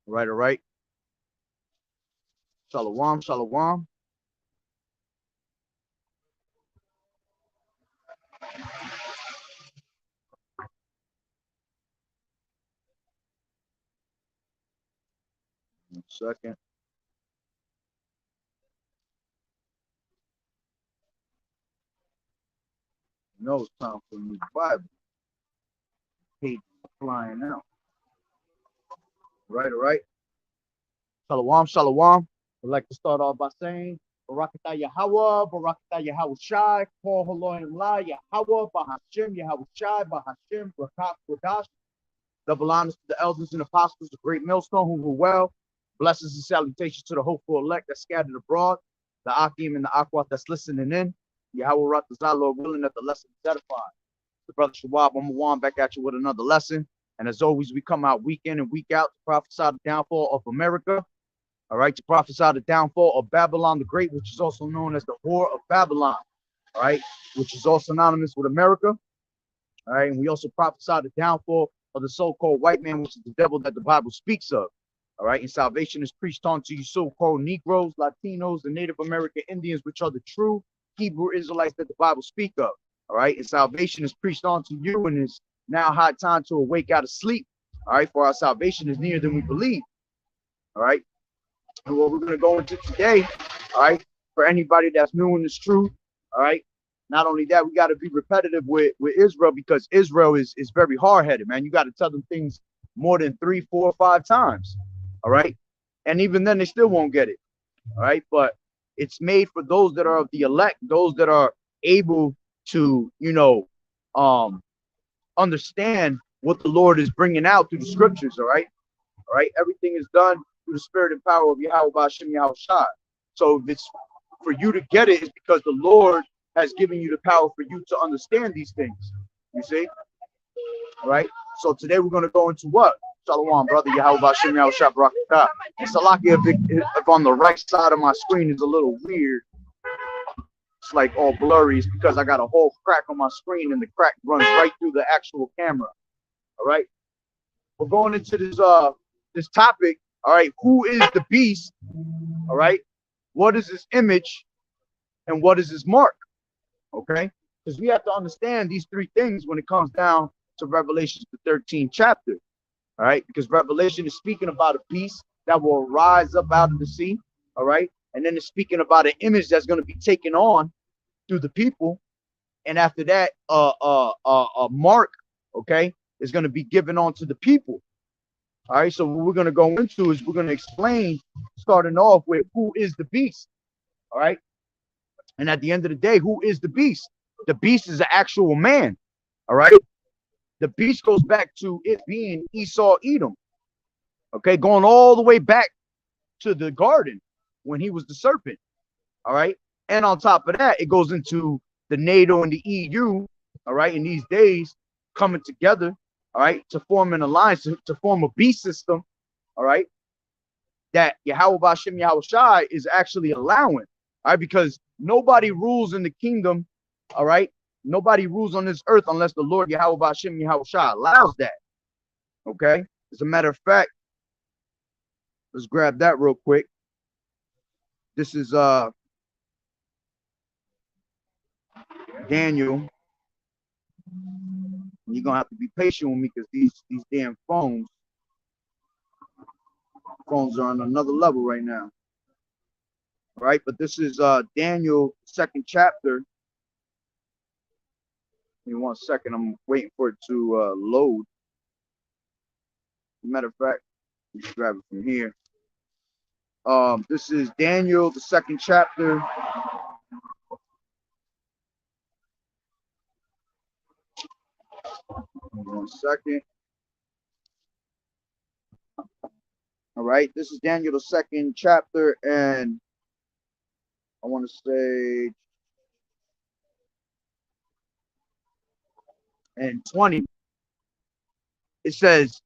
All right. Shalom, shalom. 1 second. No, it's time for new Bible. Page flying out. All right. Shalom, shalom. I'd like to start off by saying, Barakatah Yahweh, Barakatah Yahweh Shai, Paul Haloim La, Yahweh, Bahashim, Yahweh Shai, Bahashim, Rakat, Radash. Double honors to the elders and apostles, the great millstone who rule well. Blessings and salutations to the hopeful elect that's scattered abroad, the Akim and the Akwat that's listening in. Yahweh Ratazah, Lord willing, that the lesson is edified. The brother Shawab, I'm Wan back at you with another lesson. And as always, we come out week in and week out to prophesy the downfall of America. All right, to prophesy the downfall of Babylon the Great, which is also known as the Whore of Babylon. All right, which is also synonymous with America. All right, and we also prophesy the downfall of the so-called white man, which is the devil that the Bible speaks of. All right, and salvation is preached unto you so-called Negroes, Latinos, and Native American Indians, which are the true Hebrew Israelites that the Bible speak of. All right, and salvation is preached unto you, and it's now high time to awake out of sleep. All right, for our salvation is nearer than we believe. All right, and what we're going to go into today, all right, for anybody that's new in this truth, all right, not only that, we got to be repetitive with Israel, because Israel is very hard-headed, man. You got to tell them things more than 3, 4, 5 times, all right? And even then, they still won't get it, all right? But it's made for those that are of the elect, those that are able to, understand what the Lord is bringing out through the scriptures, all right? All right, everything is done through the spirit and power of Yahweh Ba'ashem Yahweh Shai. So if it's for you to get it, it's because the Lord has given you the power for you to understand these things. You see? All right. So today we're going to go into what? Shalom, brother. Yahweh Ba'ashem Yahweh Shai Barakatah. And Salakia, if on the right side of my screen is a little weird, it's like all blurry, it's because I got a whole crack on my screen and the crack runs right through the actual camera. All right. We're going into this topic. All right. Who is the beast? All right. What is his image? And what is his mark? Okay. Because we have to understand these 3 things when it comes down to Revelation, the 13th chapter. All right. Because Revelation is speaking about a beast that will rise up out of the sea. All right. And then it's speaking about an image that's going to be taken on through the people. And after that, a mark, okay, is going to be given on to the people. All right, so what we're going to go into is we're going to explain, starting off with who is the beast. All right. And at the end of the day, who is the beast? The beast is an actual man. All right. The beast goes back to it being Esau Edom. Okay. Going all the way back to the garden when he was the serpent. All right. And on top of that, it goes into the NATO and the EU. All right. In these days coming together. All right. To form an alliance, to form a beast system. All right. That Yahweh Bashem Yahweh Shai is actually allowing. All right. Because nobody rules in the kingdom. All right. Nobody rules on this earth unless the Lord Yahweh Bashem Yahweh Shai allows that. Okay. As a matter of fact, let's grab that real quick. This is Daniel. You're gonna have to be patient with me because these damn phones are on another level right now. All right, but this is Daniel 2nd chapter. Give me 1 second. I'm waiting for it to load. As a matter of fact, let's grab it from here. This is Daniel, the 2nd chapter. Give me 1 second. All right, this is Daniel, the 2nd chapter, and I want to say, and 20. It says,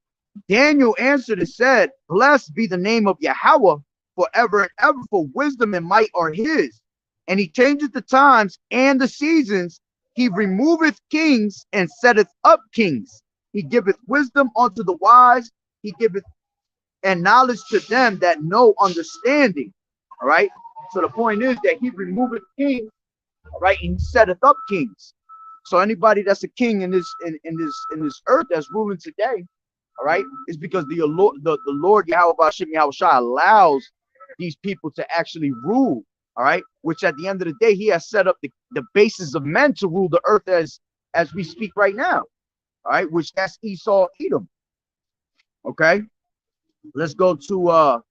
Daniel answered and said, blessed be the name of Yahweh forever and ever, for wisdom and might are his. And he changeth the times and the seasons. He removeth kings and setteth up kings. He giveth wisdom unto the wise. He giveth and knowledge to them that know understanding. All right. So the point is that he removeth kings, all right, and he setteth up kings. So anybody that's a king in this earth that's ruling today, all right, is because the Lord Yahweh Bashem Yahweh Shai allows these people to actually rule. All right, which at the end of the day, he has set up the basis of men to rule the earth as we speak right now. All right, which that's Esau Edom. Okay, let's go to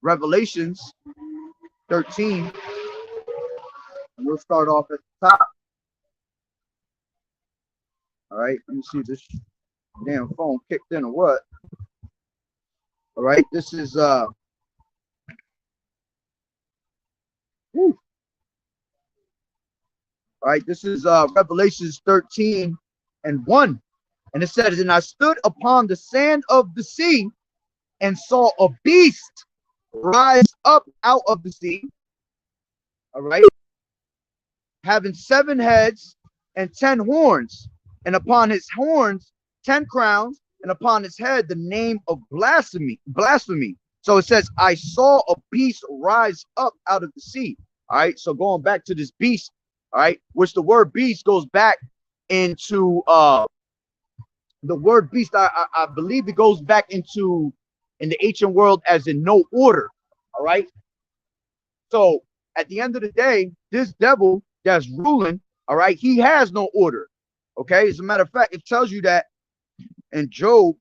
Revelations 13. And we'll start off at the top. All right, let me see if this damn phone kicked in or what. All right, this is whew. All right, this is Revelations 13 and 1. And it says, and I stood upon the sand of the sea and saw a beast rise up out of the sea. All right, having 7 heads and 10 horns, and upon his horns 10 crowns, and upon his head the name of blasphemy. So it says, I saw a beast rise up out of the sea. All right, so going back to this beast, all right, which the word beast goes back into the word beast. I believe it goes back into in the ancient world as in no order. All right, so at the end of the day, this devil that's ruling, all right, he has no order. Okay, as a matter of fact, it tells you that in Job.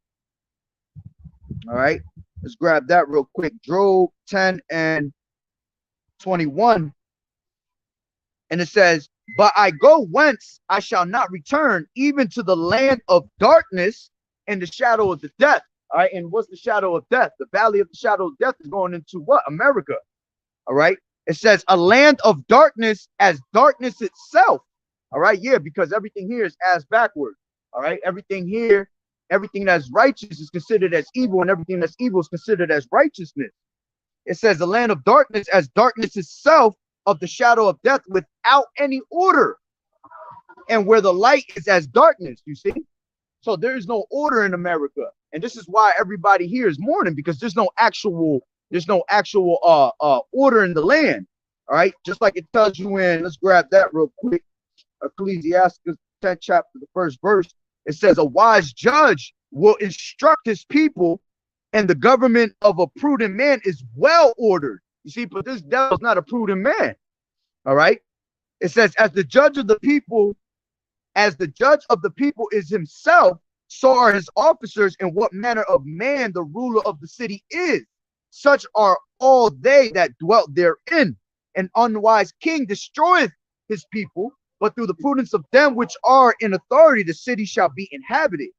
All right, let's grab that real quick. Job 10 and 21. And it says, but I go whence I shall not return, even to the land of darkness and the shadow of the death. All right, and what's the shadow of death? The valley of the shadow of death is going into what? America. All right, it says a land of darkness as darkness itself. All right, yeah, because everything here is ass backward. All right, everything here, everything that's righteous is considered as evil, and everything that's evil is considered as righteousness. It says the land of darkness as darkness itself, of the shadow of death, without any order, and where the light is as darkness. You see, so there is no order in America, and this is why everybody here is mourning, because there's no actual order in the land. All right, just like it tells you in, let's grab that real quick, Ecclesiastes 10th chapter, the 1st verse. It says a wise judge will instruct his people, and the government of a prudent man is well ordered. You see, but this devil is not a prudent man. All right, it says as the judge of the people is himself, so are his officers, and what manner of man the ruler of the city is. Such are all they that dwelt therein. An unwise king destroyeth his people, but through the prudence of them which are in authority, the city shall be inhabited.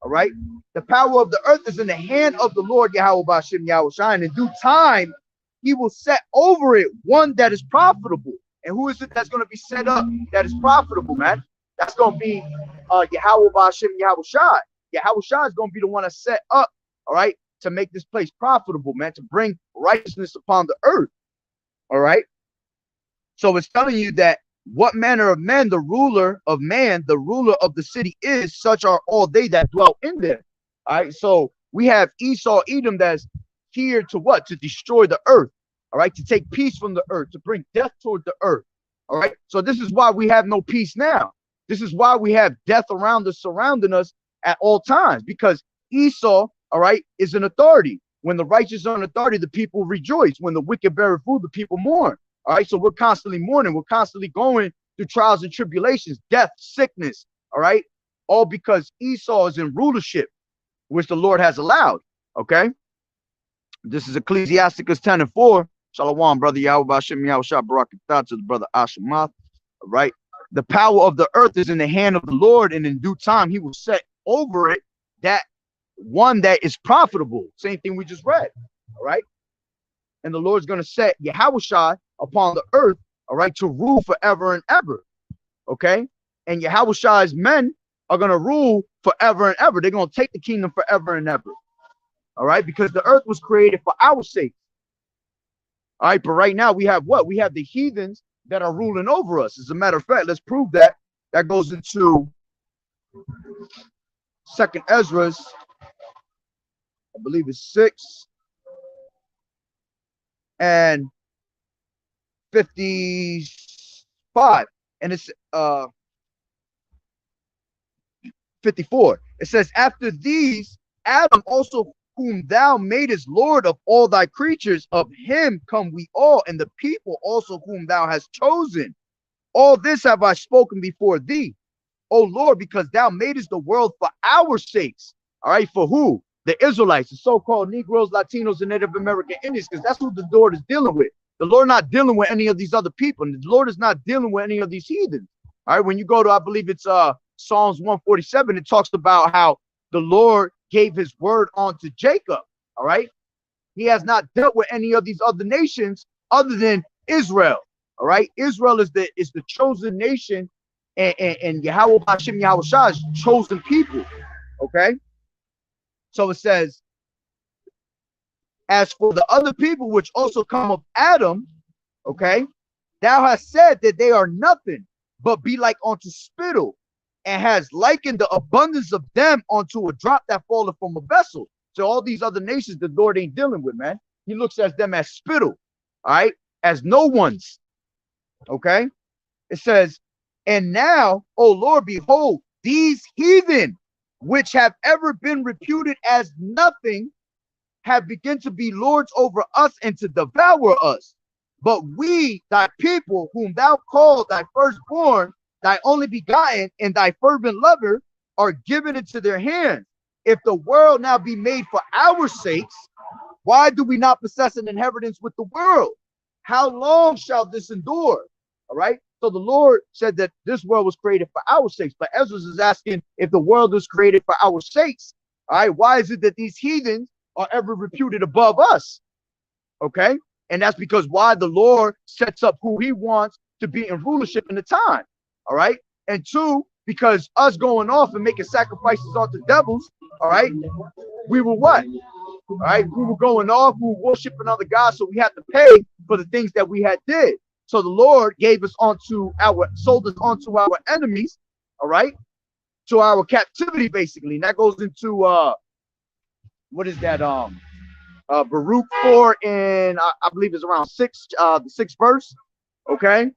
All right. The power of the earth is in the hand of the Lord Yahweh Bashem Yahushua, and in due time he will set over it one that is profitable. And who is it that's going to be set up that is profitable, man? That's going to be Yahweh Bashem Yahushua. Yahushua is going to be the one that's set up, all right, to make this place profitable, man, to bring righteousness upon the earth. All right. So it's telling you that what manner of men the ruler of man, the ruler of the city is, such are all they that dwell in there. All right. So we have Esau, Edom, that's here to what? To destroy the earth. All right. To take peace from the earth, to bring death toward the earth. All right. So this is why we have no peace now. This is why we have death around us, surrounding us at all times, because Esau, all right, is an authority. When the righteous are in authority, the people rejoice. When the wicked bear food, the people mourn. All right, so we're constantly mourning. We're constantly going through trials and tribulations, death, sickness. All right, all because Esau is in rulership, which the Lord has allowed. Okay, this is Ecclesiasticus 10:4. Shalom, brother Yahweh Bashem Yahushua Barakatah, to the brother Ashamath. All right, the power of the earth is in the hand of the Lord, and in due time he will set over it that one that is profitable. Same thing we just read. All right, and the Lord's going to set Yahushua upon the earth, all right, to rule forever and ever. Okay, and Yahushua's men are going to rule forever and ever. They're going to take the kingdom forever and ever. All right, because the earth was created for our sake. All right, but right now we have what? We have the heathens that are ruling over us. As a matter of fact, let's prove that. That goes into 2nd Ezra's, I believe it's 6 and 55, and it's 54. It says, after these, Adam also, whom thou madest Lord of all thy creatures, of him come we all, and the people also whom thou hast chosen. All this have I spoken before thee, O Lord, because thou madest the world for our sakes. All right, for who? The Israelites, the so-called Negroes, Latinos, and Native American Indians, because that's who the Lord is dealing with. The Lord not dealing with any of these other people. The Lord is not dealing with any of these heathens. All right, when you go to, I believe it's Psalms 147, it talks about how the Lord gave his word unto Jacob. All right, he has not dealt with any of these other nations other than Israel. All right, Israel is the chosen nation, and Yahweh Hashem Yahushua is chosen people. Okay, so it says, as for the other people which also come of Adam, okay, thou hast said that they are nothing, but be like unto spittle, and has likened the abundance of them unto a drop that falleth from a vessel. So all these other nations the Lord ain't dealing with, man. He looks at them as spittle, all right, as no one's. Okay, it says, and now, O Lord, behold, these heathen, which have ever been reputed as nothing, have begun to be lords over us and to devour us. But we, thy people, whom thou called thy firstborn, thy only begotten, and thy fervent lover, are given into their hands. If the world now be made for our sakes, why do we not possess an inheritance with the world? How long shall this endure? All right. So the Lord said that this world was created for our sakes. But Ezra is asking, if the world was created for our sakes, all right, why is it that these heathens are ever reputed above us? Okay. And that's because why the Lord sets up who he wants to be in rulership in the time. All right. And two, because us going off and making sacrifices unto devils, all right, we were what? All right, we were going off, we were worshiping other gods, so we had to pay for the things that we had did. So the Lord gave us sold us onto our enemies, all right, to our captivity, basically. And that goes into what is that? Baruch 4 and I believe it's around 6, the 6th verse. Okay.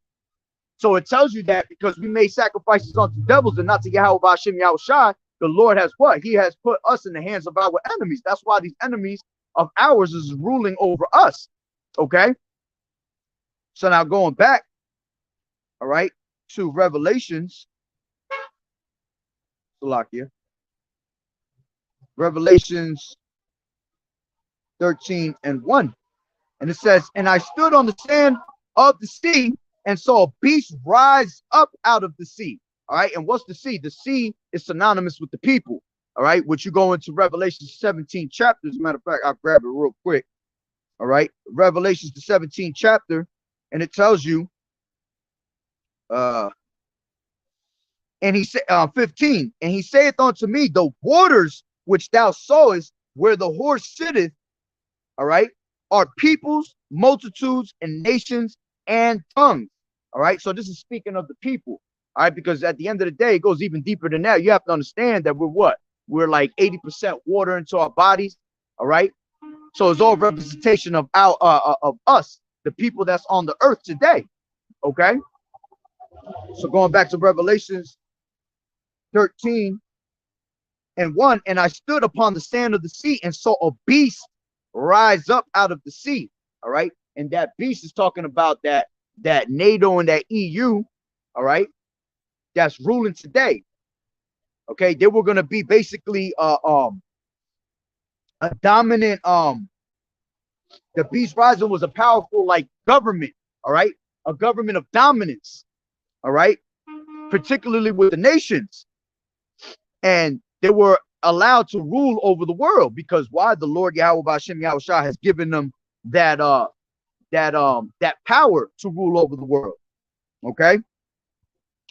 So it tells you that because we made sacrifices unto devils and not to Yahweh Bashem Yahushua, the Lord has what? He has put us in the hands of our enemies. That's why these enemies of ours is ruling over us. Okay. So now going back, all right, to Revelations, Salakia. Revelations 13:1. And it says, and I stood on the sand of the sea and saw a beast rise up out of the sea. All right. And what's the sea? The sea is synonymous with the people. All right. Which you go into Revelation 17 chapter. As a matter of fact, I'll grab it real quick. All right. Revelations, the 17th chapter. And it tells you, and he said, 15, and he saith unto me, the waters which thou sawest where the horse sitteth, all right, are peoples, multitudes, and nations and tongues. All right. So this is speaking of the people. All right. Because at the end of the day, it goes even deeper than that. You have to understand that we're what? We're like 80% water into our bodies. All right. So it's all representation of our of us, the people that's on the earth today. Okay. So going back to Revelations 13:1, and I stood upon the sand of the sea and saw a beast rise up out of the sea. All right. And that beast is talking about that NATO and that EU. All right. That's ruling today. Okay. They were going to be basically a dominant, the beast rising was a powerful like government. All right. A government of dominance. All right. Particularly with the nations. And they were allowed to rule over the world because why? The Lord Yahweh B'Shem Yahushua has given them that power to rule over the world. Okay.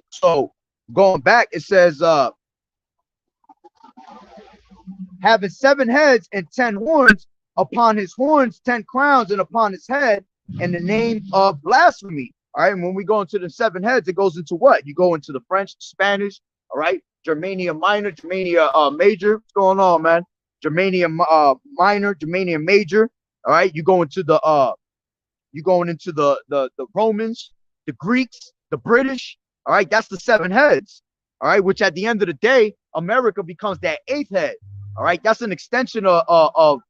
So going back, it says having 7 heads and 10 horns, upon his horns 10 crowns, and upon his head and the name of blasphemy. All right. And when we go into the 7 heads, it goes into what? You go into the French, Spanish. All right. Germania minor, Germania major. What's going on, man? Germania minor, Germania major. All right. You go into the you going into the Romans, the Greeks, the British. All right. That's the 7 heads. All right. Which at the end of the day, America becomes that 8th head. All right. That's an extension of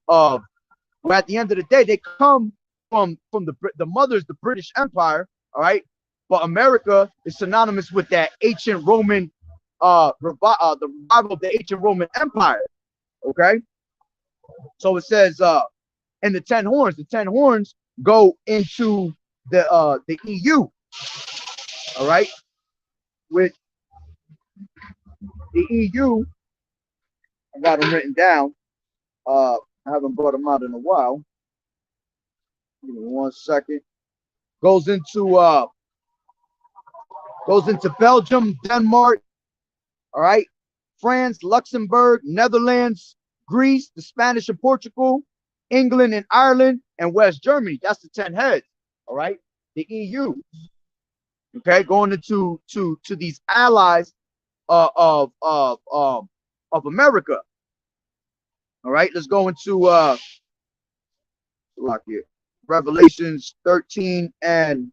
where at the end of the day, they come from the mothers, the British Empire. All right. But America is synonymous with that ancient Roman the revival of the ancient Roman Empire. Okay. So it says and the 10 horns go into the EU. All right. With the EU, I got them written down. I haven't brought them out in a while. Give me 1 second. Goes into Belgium, Denmark. All right. France, Luxembourg, Netherlands, Greece, the Spanish and Portugal, England and Ireland, and West Germany. That's the 10 heads. All right. The EU. Okay. Going into these allies of America. All right. Let's go into lock here. Revelations 13 and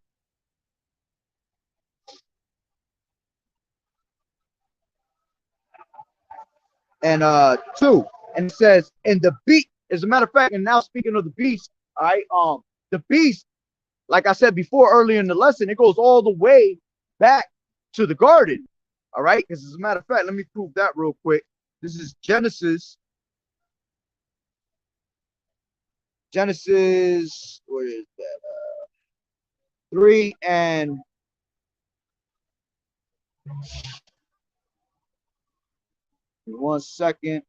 and 2, and it says, and the beast, as a matter of fact, and now speaking of the beast, all right, the beast, like I said before earlier in the lesson, it goes all the way back to the garden. All right, because as a matter of fact, let me prove that real quick. This is Genesis, where is that? 3 and 1 second.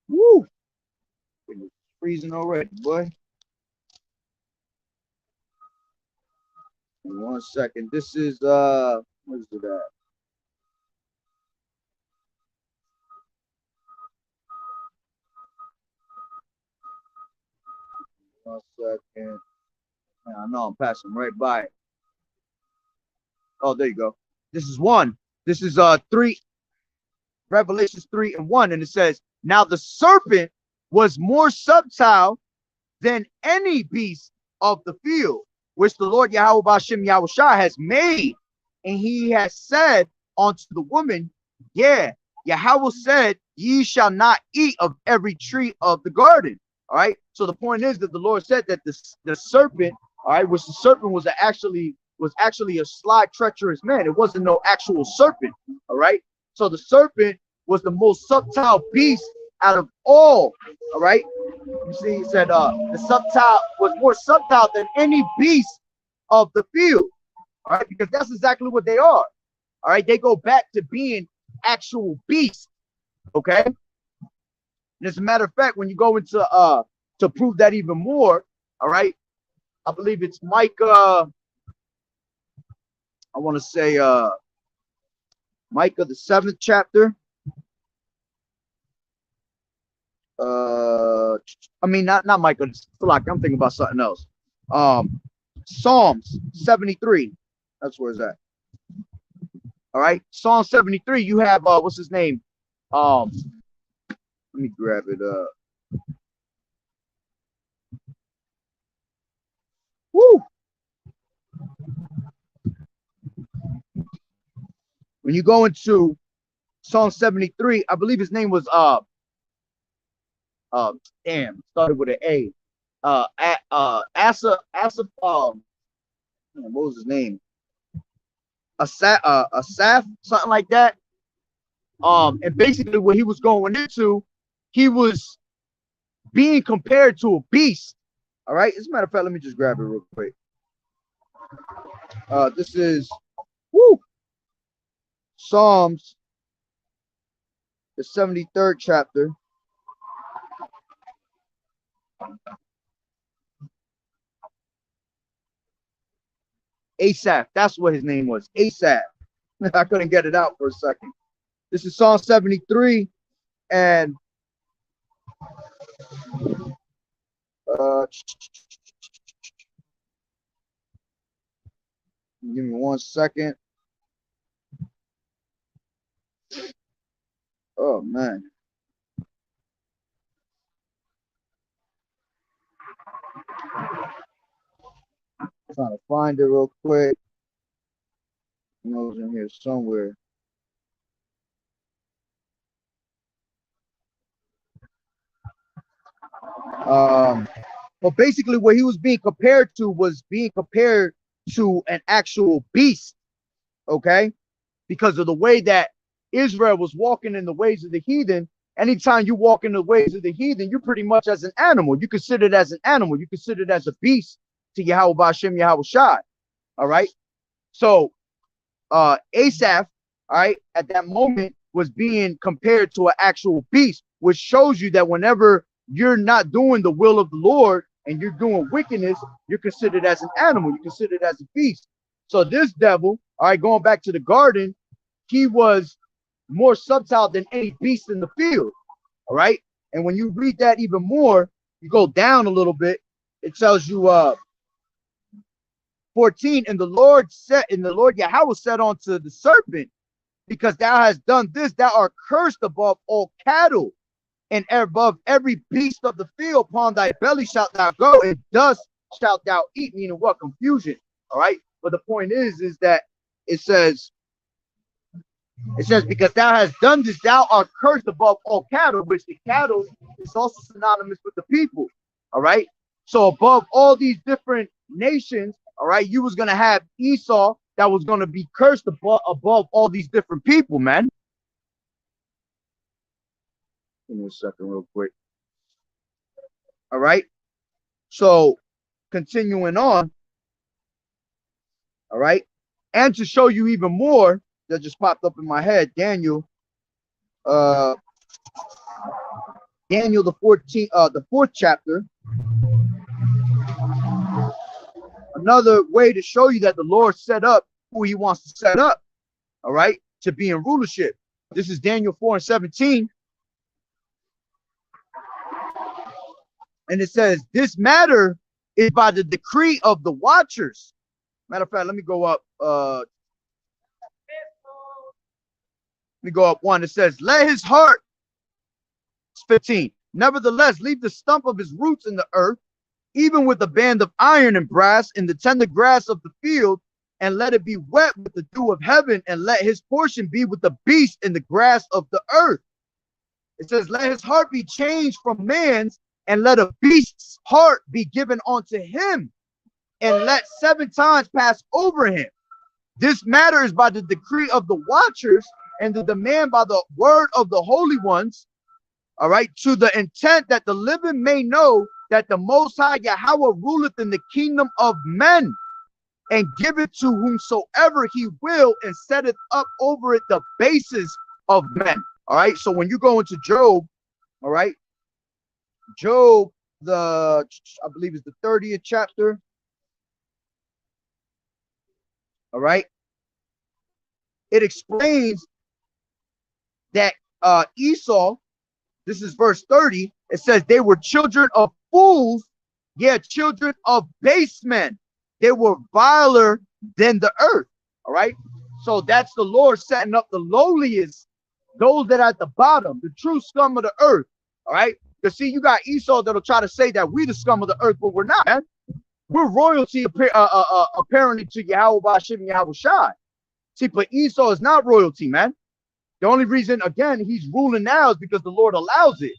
Woo! It's freezing already, boy. 1 second. This is what is it at? One second. Man, I know I'm passing right by it. Oh, there you go. This is 1. This is 3. Revelations 3 and 1, and it says, now the serpent was more subtle than any beast of the field, which the Lord Yahweh B'Shem Yahushua has made, and he has said unto the woman, yeah, Yahweh said, ye shall not eat of every tree of the garden. All right. So the point is that the Lord said that the serpent, all right, which the serpent was actually a sly, treacherous man. It wasn't no actual serpent. All right. So the serpent was the most subtle beast out of all right. You see, he said the subtle was more subtle than any beast of the field. All right, because that's exactly what they are. All right, they go back to being actual beasts. Okay. And as a matter of fact, when you go into to prove that even more, all right, I believe it's Micah. I want to say Micah the 7th chapter. I mean not Micah. Like I'm thinking about something else. Psalms 73. That's where it's at. All right, Psalm 73. You have what's his name? Let me grab it. Woo. When you go into Psalm 73, I believe his name was started with an A. Asaph, what was his name? Asaph, something like that. And basically what he was going into, he was being compared to a beast. All right. As a matter of fact, let me just grab it real quick. This is Psalms, the 73rd chapter. Asaph, that's what his name was. Asaph. I couldn't get it out for a second. This is Psalm 73, and give me 1 second. Oh man. Trying to find it real quick. I know it's in here somewhere. But basically what he was being compared to was being compared to an actual beast. Okay, because of the way that Israel was walking in the ways of the heathen. Anytime you walk in the ways of the heathen, you're pretty much as an animal. You consider it as an animal. You consider it as a beast to Yahweh Ba'ashem Yahweh Shai. All right. So Asaph, all right, at that moment was being compared to an actual beast, which shows you that whenever you're not doing the will of the Lord and you're doing wickedness, you're considered as an animal. You're considered as a beast. So this devil, all right, going back to the garden, he was more subtle than any beast in the field. All right. And when you read that even more, you go down a little bit, it tells you 14, and the Lord Yahweh said unto the serpent, because thou hast done this, thou art cursed above all cattle, and above every beast of the field. Upon thy belly shalt thou go, and dust shalt thou eat. Meaning what? Confusion. All right. But the point is that it says, because thou hast done this, thou art cursed above all cattle, which the cattle is also synonymous with the people. All right. So above all these different nations, all right, you was going to have Esau that was going to be cursed above all these different people, man. Give me a second real quick. All right. So continuing on. All right. And to show you even more, that just popped up in my head, Daniel the 4th chapter. Another way to show you that the Lord set up who he wants to set up, all right, to be in rulership. This is Daniel 4:17. And it says, this matter is by the decree of the watchers. Matter of fact, let me go up. Let me go up 1. It says, let his heart, 15, nevertheless, leave the stump of his roots in the earth, even with a band of iron and brass in the tender grass of the field, and let it be wet with the dew of heaven, and let his portion be with the beast in the grass of the earth. It says, let his heart be changed from man's, and let a beast's heart be given unto him, and let 7 times pass over him. This matter is by the decree of the watchers, and the demand by the word of the holy ones, all right, to the intent that the living may know that the Most High Yahweh ruleth in the kingdom of men, and giveth to whomsoever he will, and setteth up over it the bases of men. All right, so when you go into Job, all right, Job, I believe it's the 30th chapter. All right, it explains that Esau, this is verse 30, it says they were children of fools, yeah, children of base men. They were viler than the earth. All right, so that's the Lord setting up the lowliest, those that are at the bottom, the true scum of the earth. All right, because see, you got Esau that'll try to say that we the scum of the earth, but we're not, man. We're royalty apparently to Yahweh Bashim Yahweh Shai. See, but Esau is not royalty, man. The only reason, again, he's ruling now is because the Lord allows it.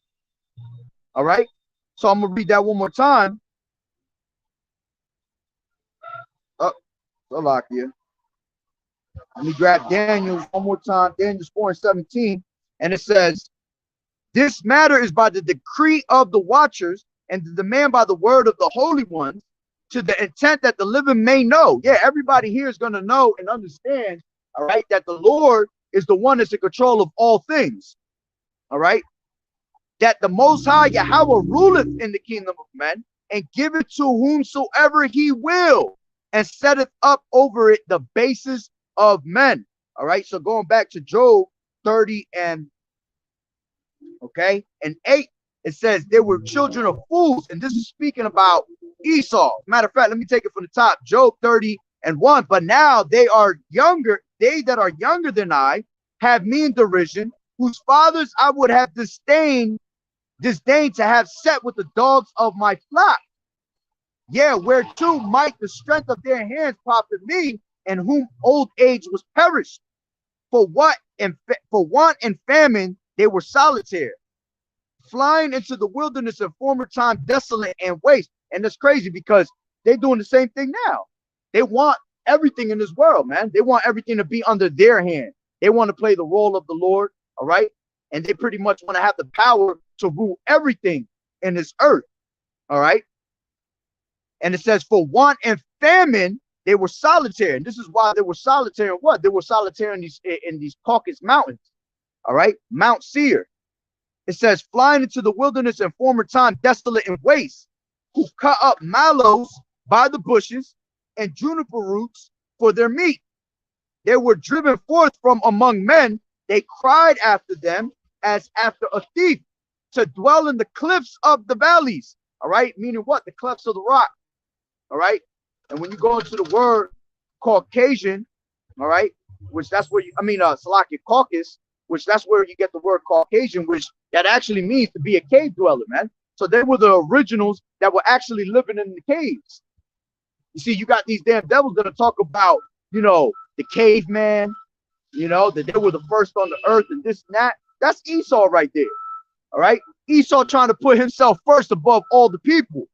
All right, so I'm gonna read that one more time. Salakia. Let me grab Daniel one more time. Daniel 4:17, and it says, "This matter is by the decree of the watchers and the demand by the word of the holy ones, to the intent that the living may know." Yeah, everybody here is going to know and understand, all right, that the Lord is the one that's in control of all things. All right, that the Most High Yahweh ruleth in the kingdom of men, and giveth to whomsoever he will, and setteth up over it the bases of men. All right, so going back to Job 30 and 8, it says they were children of fools, and this is speaking about Esau. Matter of fact, let me take it from the top. Job 30:1. But now they are younger, they that are younger than I have me in derision, whose fathers I would have disdained to have set with the dogs of my flock. Yeah, whereto might the strength of their hands profit me, and whom old age was perished. For want and famine they were solitary, flying into the wilderness in former time, desolate and waste. And that's crazy because they're doing the same thing now. They want everything in this world, man. They want everything to be under their hand. They want to play the role of the Lord, all right? And they pretty much want to have the power to rule everything in this earth, all right? And it says, for want and famine, they were solitary. And this is why they were solitary. And what? They were solitary in these Caucasus Mountains, all right? Mount Seir. It says, flying into the wilderness in former time, desolate and waste, who cut up mallows by the bushes and juniper roots for their meat. They were driven forth from among men. They cried after them as after a thief, to dwell in the cliffs of the valleys. All right, meaning what? The clefts of the rock. All right, and when you go into the word Caucasian, all right, which that's where you, Salakia, Caucasus, which that's where you get the word Caucasian, which that actually means to be a cave dweller, man. So they were the originals that were actually living in the caves. You see, you got these damn devils that talk about, you know, the caveman, you know, that they were the first on the earth and this and that. That's Esau right there. All right. Esau trying to put himself first above all the people.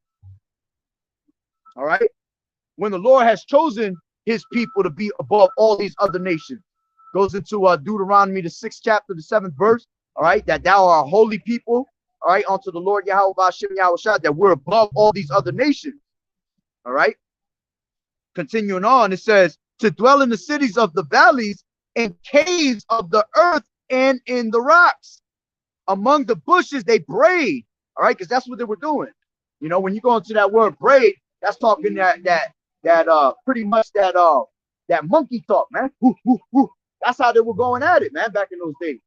All right. When the Lord has chosen his people to be above all these other nations. Goes into Deuteronomy, the 6th chapter, the 7th verse. All right. That thou art a holy people. All right. Unto the Lord Yahweh Bashim Yahweh Shai, that we're above all these other nations. All right. Continuing on, it says, to dwell in the cities of the valleys and caves of the earth and in the rocks. Among the bushes they braid. All right, because that's what they were doing. You know, when you go into that word braid, that's talking that pretty much that monkey talk, man. Woo, woo, woo. That's how they were going at it, man, back in those days.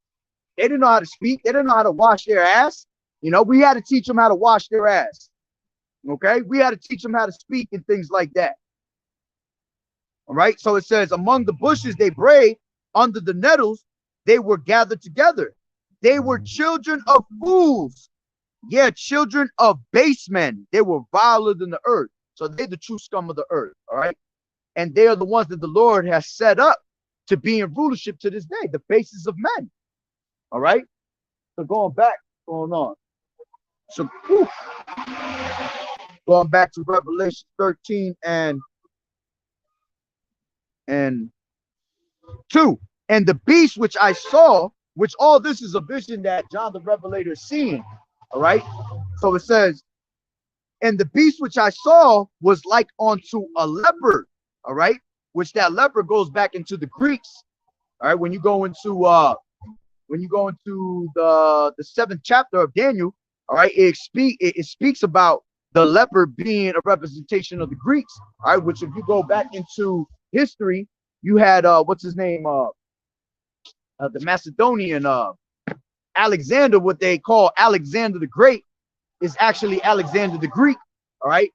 They didn't know how to speak. They didn't know how to wash their ass. You know, we had to teach them how to wash their ass. Okay, we had to teach them how to speak and things like that. All right, so it says, among the bushes they braid, under the nettles they were gathered together. They were children of fools. Yeah, children of base men. They were viler than the earth. So they're the true scum of the earth. All right. And they are the ones that the Lord has set up to be in rulership to this day, the bases of men. All right. So going on. So going back to Revelation 13 and 2. And the beast which I saw, which all this is a vision that John the Revelator is seeing. All right. So it says, and the beast which I saw was like unto a leopard. All right. Which that leopard goes back into the Greeks. All right. When you go into the 7th chapter of Daniel, all right, it speaks about the leopard being a representation of the Greeks. All right. Which if you go back into history, you had what's his name? The Macedonian Alexander, what they call Alexander the Great, is actually Alexander the Greek, all right?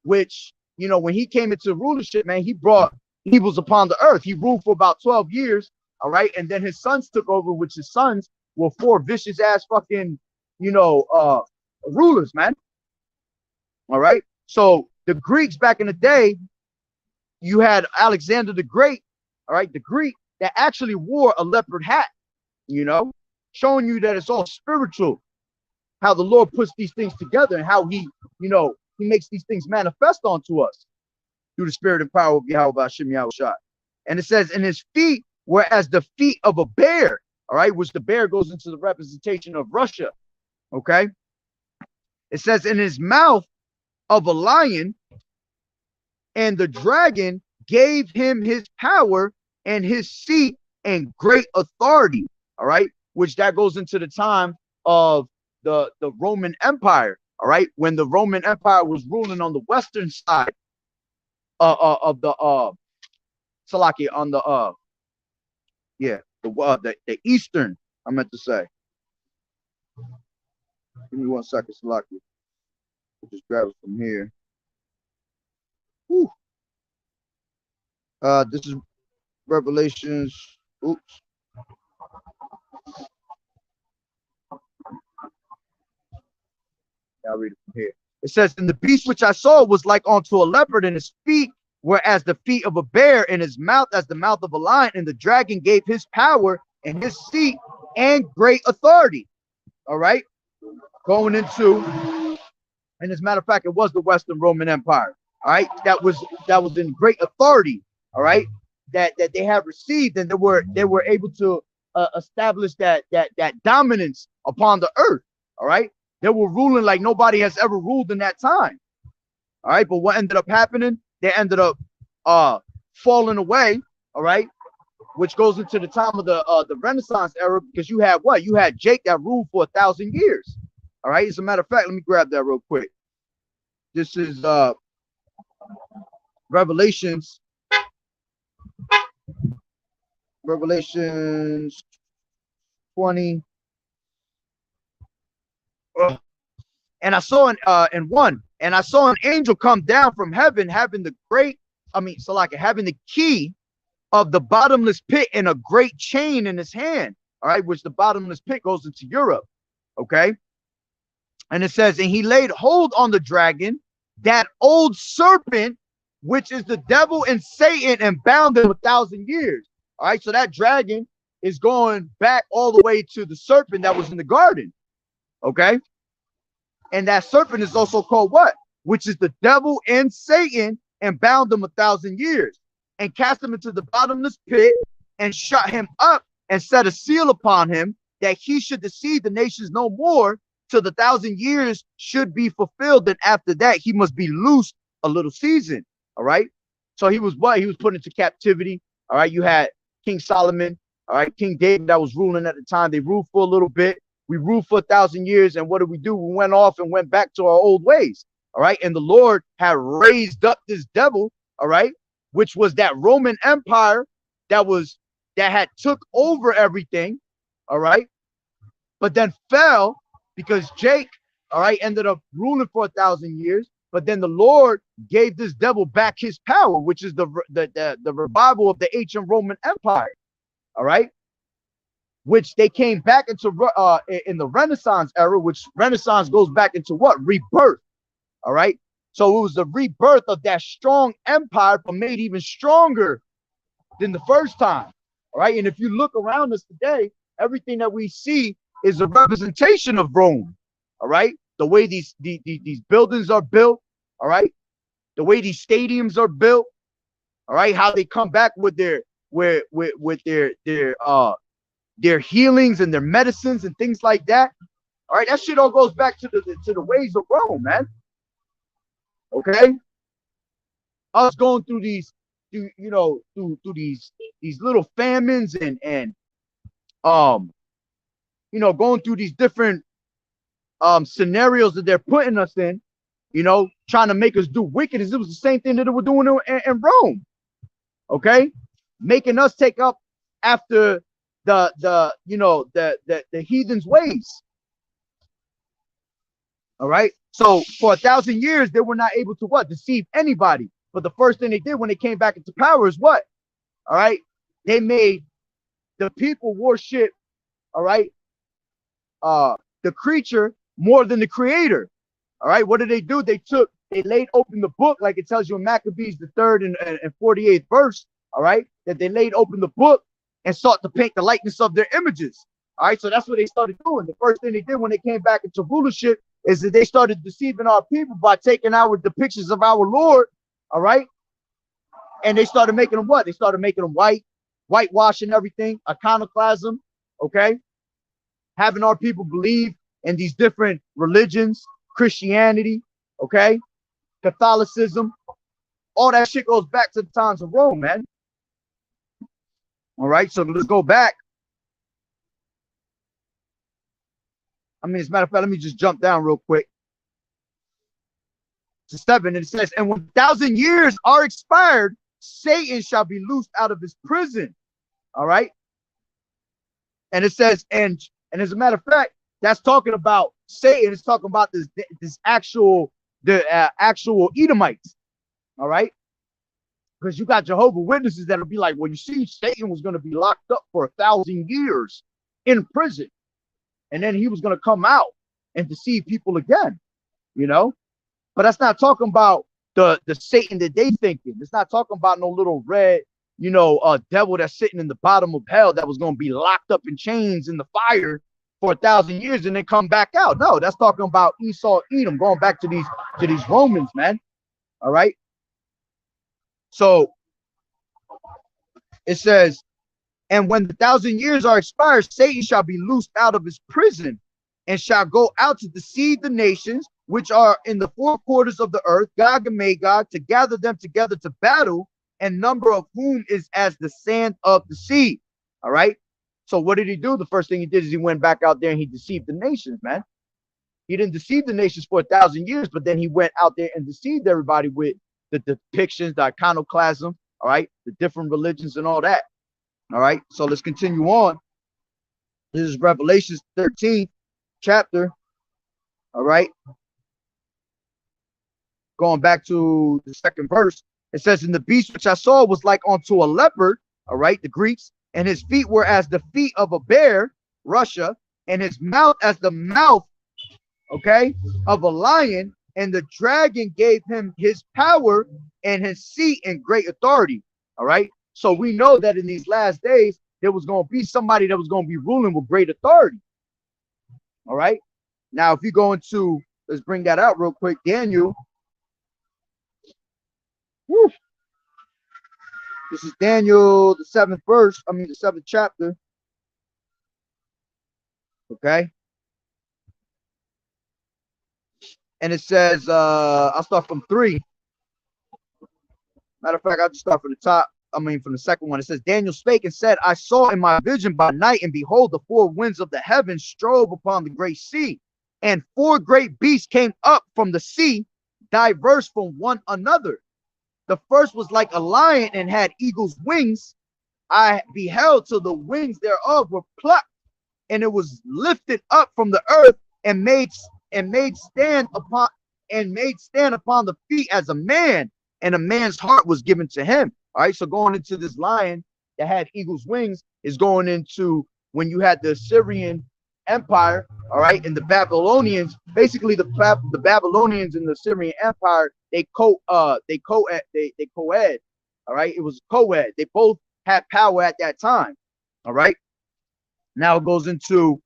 Which, you know, when he came into rulership, man, he brought evils upon the earth. He ruled for about 12 years, all right? And then his sons took over, which his sons were 4 vicious ass fucking, you know, rulers, man. All right? So the Greeks back in the day, you had Alexander the Great, all right, the Greek, that actually wore a leopard hat, you know, showing you that it's all spiritual, how the Lord puts these things together and how he, you know, he makes these things manifest onto us through the spirit and power of Yahweh Hashem Yahushua. And it says, and his feet were as the feet of a bear, all right, which the bear goes into the representation of Russia, okay? It says, in his mouth of a lion, and the dragon gave him his power and his seat and great authority, all right, which that goes into the time of the Roman Empire, all right, when the Roman Empire was ruling on the western side of the Salakia, on the the eastern, I meant to say. Give me 1 second, Salakia. We'll just grab it from here. Whew. This is Revelations. Oops. I'll read it from here. It says, and the beast which I saw was like unto a leopard, and his feet were as the feet of a bear, and his mouth as the mouth of a lion, and the dragon gave his power and his seat and great authority. All right. Going into, and as a matter of fact, it was the Western Roman Empire. All right. That was in great authority. All right. That they have received, and they were able to establish that dominance upon the earth. All right. They were ruling like nobody has ever ruled in that time. All right. But what ended up happening? They ended up falling away. All right. Which goes into the time of the Renaissance era, because you had what? You had Jake that ruled for 1,000 years. All right. As a matter of fact, let me grab that real quick. This is Revelations 20. And I saw in 1, and I saw an angel come down from heaven, having the having the key of the bottomless pit and a great chain in his hand. All right, which the bottomless pit goes into Europe. Okay. And it says, and he laid hold on the dragon, that old serpent, which is the devil and Satan, and bound him 1,000 years. All right. So that dragon is going back all the way to the serpent that was in the garden. Okay. And that serpent is also called what? Which is the devil and Satan, and bound him 1,000 years, and cast him into the bottomless pit, and shut him up, and set a seal upon him, that he should deceive the nations no more, till the 1,000 years should be fulfilled. And after that, he must be loosed a little season. All right. So he was what? He was put into captivity. All right. You had King Solomon. All right. King David that was ruling at the time. They ruled for a little bit. We ruled for 1,000 years. And what did we do? We went off and went back to our old ways. All right. And the Lord had raised up this devil. All right. Which was that Roman Empire that had took over everything. All right. But then fell because Jake, all right, ended up ruling for 1,000 years. But then the Lord gave this devil back his power, which is the revival of the ancient Roman Empire. All right. Which they came back into in the Renaissance era, which Renaissance goes back into what? Rebirth. All right. So it was the rebirth of that strong empire, but made even stronger than the first time. All right. And if you look around us today, everything that we see is a representation of Rome. All right. The way these buildings are built. All right. The way these stadiums are built. All right. How they come back with their with their healings and their medicines and things like that. All right, that shit all goes back to the ways of Rome, man. Okay, us going through these, through these little famines and going through these different scenarios that they're putting us in, trying to make us do wickedness. It was the same thing that they were doing in Rome. Okay, making us take up after the heathens' ways. All right. So for 1,000 years, they were not able to deceive anybody. But the first thing they did when they came back into power is what? All right. They made the people worship, all right, the creature more than the creator. All right. What did they do? They laid open the book, like it tells you in Maccabees, the 3rd and 48th verse. All right. That they laid open the book and sought to paint the likeness of their images. All right. So that's what they started doing. The first thing they did when they came back into rulership is that they started deceiving our people by taking our depictions of our Lord. All right. And they started making them what? They started making them whitewashing everything, iconoclasm. Okay. Having our people believe in these different religions, Christianity, okay, Catholicism, all that shit goes back to the times of Rome, man. All right, so let's go back. I mean, as a matter of fact, let me just jump down real quick to 7, and it says, and when 1,000 years are expired, Satan shall be loosed out of his prison. All right, and it says, and as a matter of fact, that's talking about Satan. It's talking about the actual Edomites. All right, because you got Jehovah's Witnesses that'll be like, well, you see, Satan was going to be locked up for 1,000 years in prison, and then he was going to come out and deceive people again, But that's not talking about the Satan that they thinking. It's not talking about no little red, devil that's sitting in the bottom of hell that was going to be locked up in chains in the fire for 1,000 years and then come back out. No, that's talking about Esau, Edom, going back to these Romans, man. All right. So it says, and when the 1,000 years are expired, Satan shall be loosed out of his prison and shall go out to deceive the nations which are in the four quarters of the earth, Gog and Magog, to gather them together to battle, and number of whom is as the sand of the sea. All right. So what did he do? The first thing he did is he went back out there and he deceived the nations, man. He didn't deceive the nations for 1,000 years, but then he went out there and deceived everybody with the depictions, the iconoclasm, all right, the different religions and all that. All right. So let's continue on. This is Revelation 13th chapter. All right. Going back to the 2nd verse, it says, and the beast which I saw was like unto a leopard, all right, the Greeks, and his feet were as the feet of a bear, Russia, and his mouth as the mouth, okay, of a lion, and the dragon gave him his power and his seat and great authority. All right. So we know that in these last days, there was going to be somebody that was going to be ruling with great authority. All right. Now, if you go into, let's bring that out real quick, Daniel. Woo. This is Daniel, the 7th verse. I mean, the 7th chapter. Okay. And it says, I'll start from 3. Matter of fact, I'll just start from the top. I mean, from the second one. It says, Daniel spake and said, I saw in my vision by night, and behold, the 4 winds of the heavens strove upon the great sea, and 4 great beasts came up from the sea, diverse from one another. The first was like a lion and had eagle's wings. I beheld till the wings thereof were plucked, and it was lifted up from the earth and made stand upon the feet as a man, and a man's heart was given to him. All right, so going into this lion that had eagle's wings is going into when you had the Assyrian Empire, all right, and the Babylonians. Basically, the Babylonians and the Assyrian Empire, they co-ed. All right, it was co-ed. They both had power at that time. All right. Now it goes into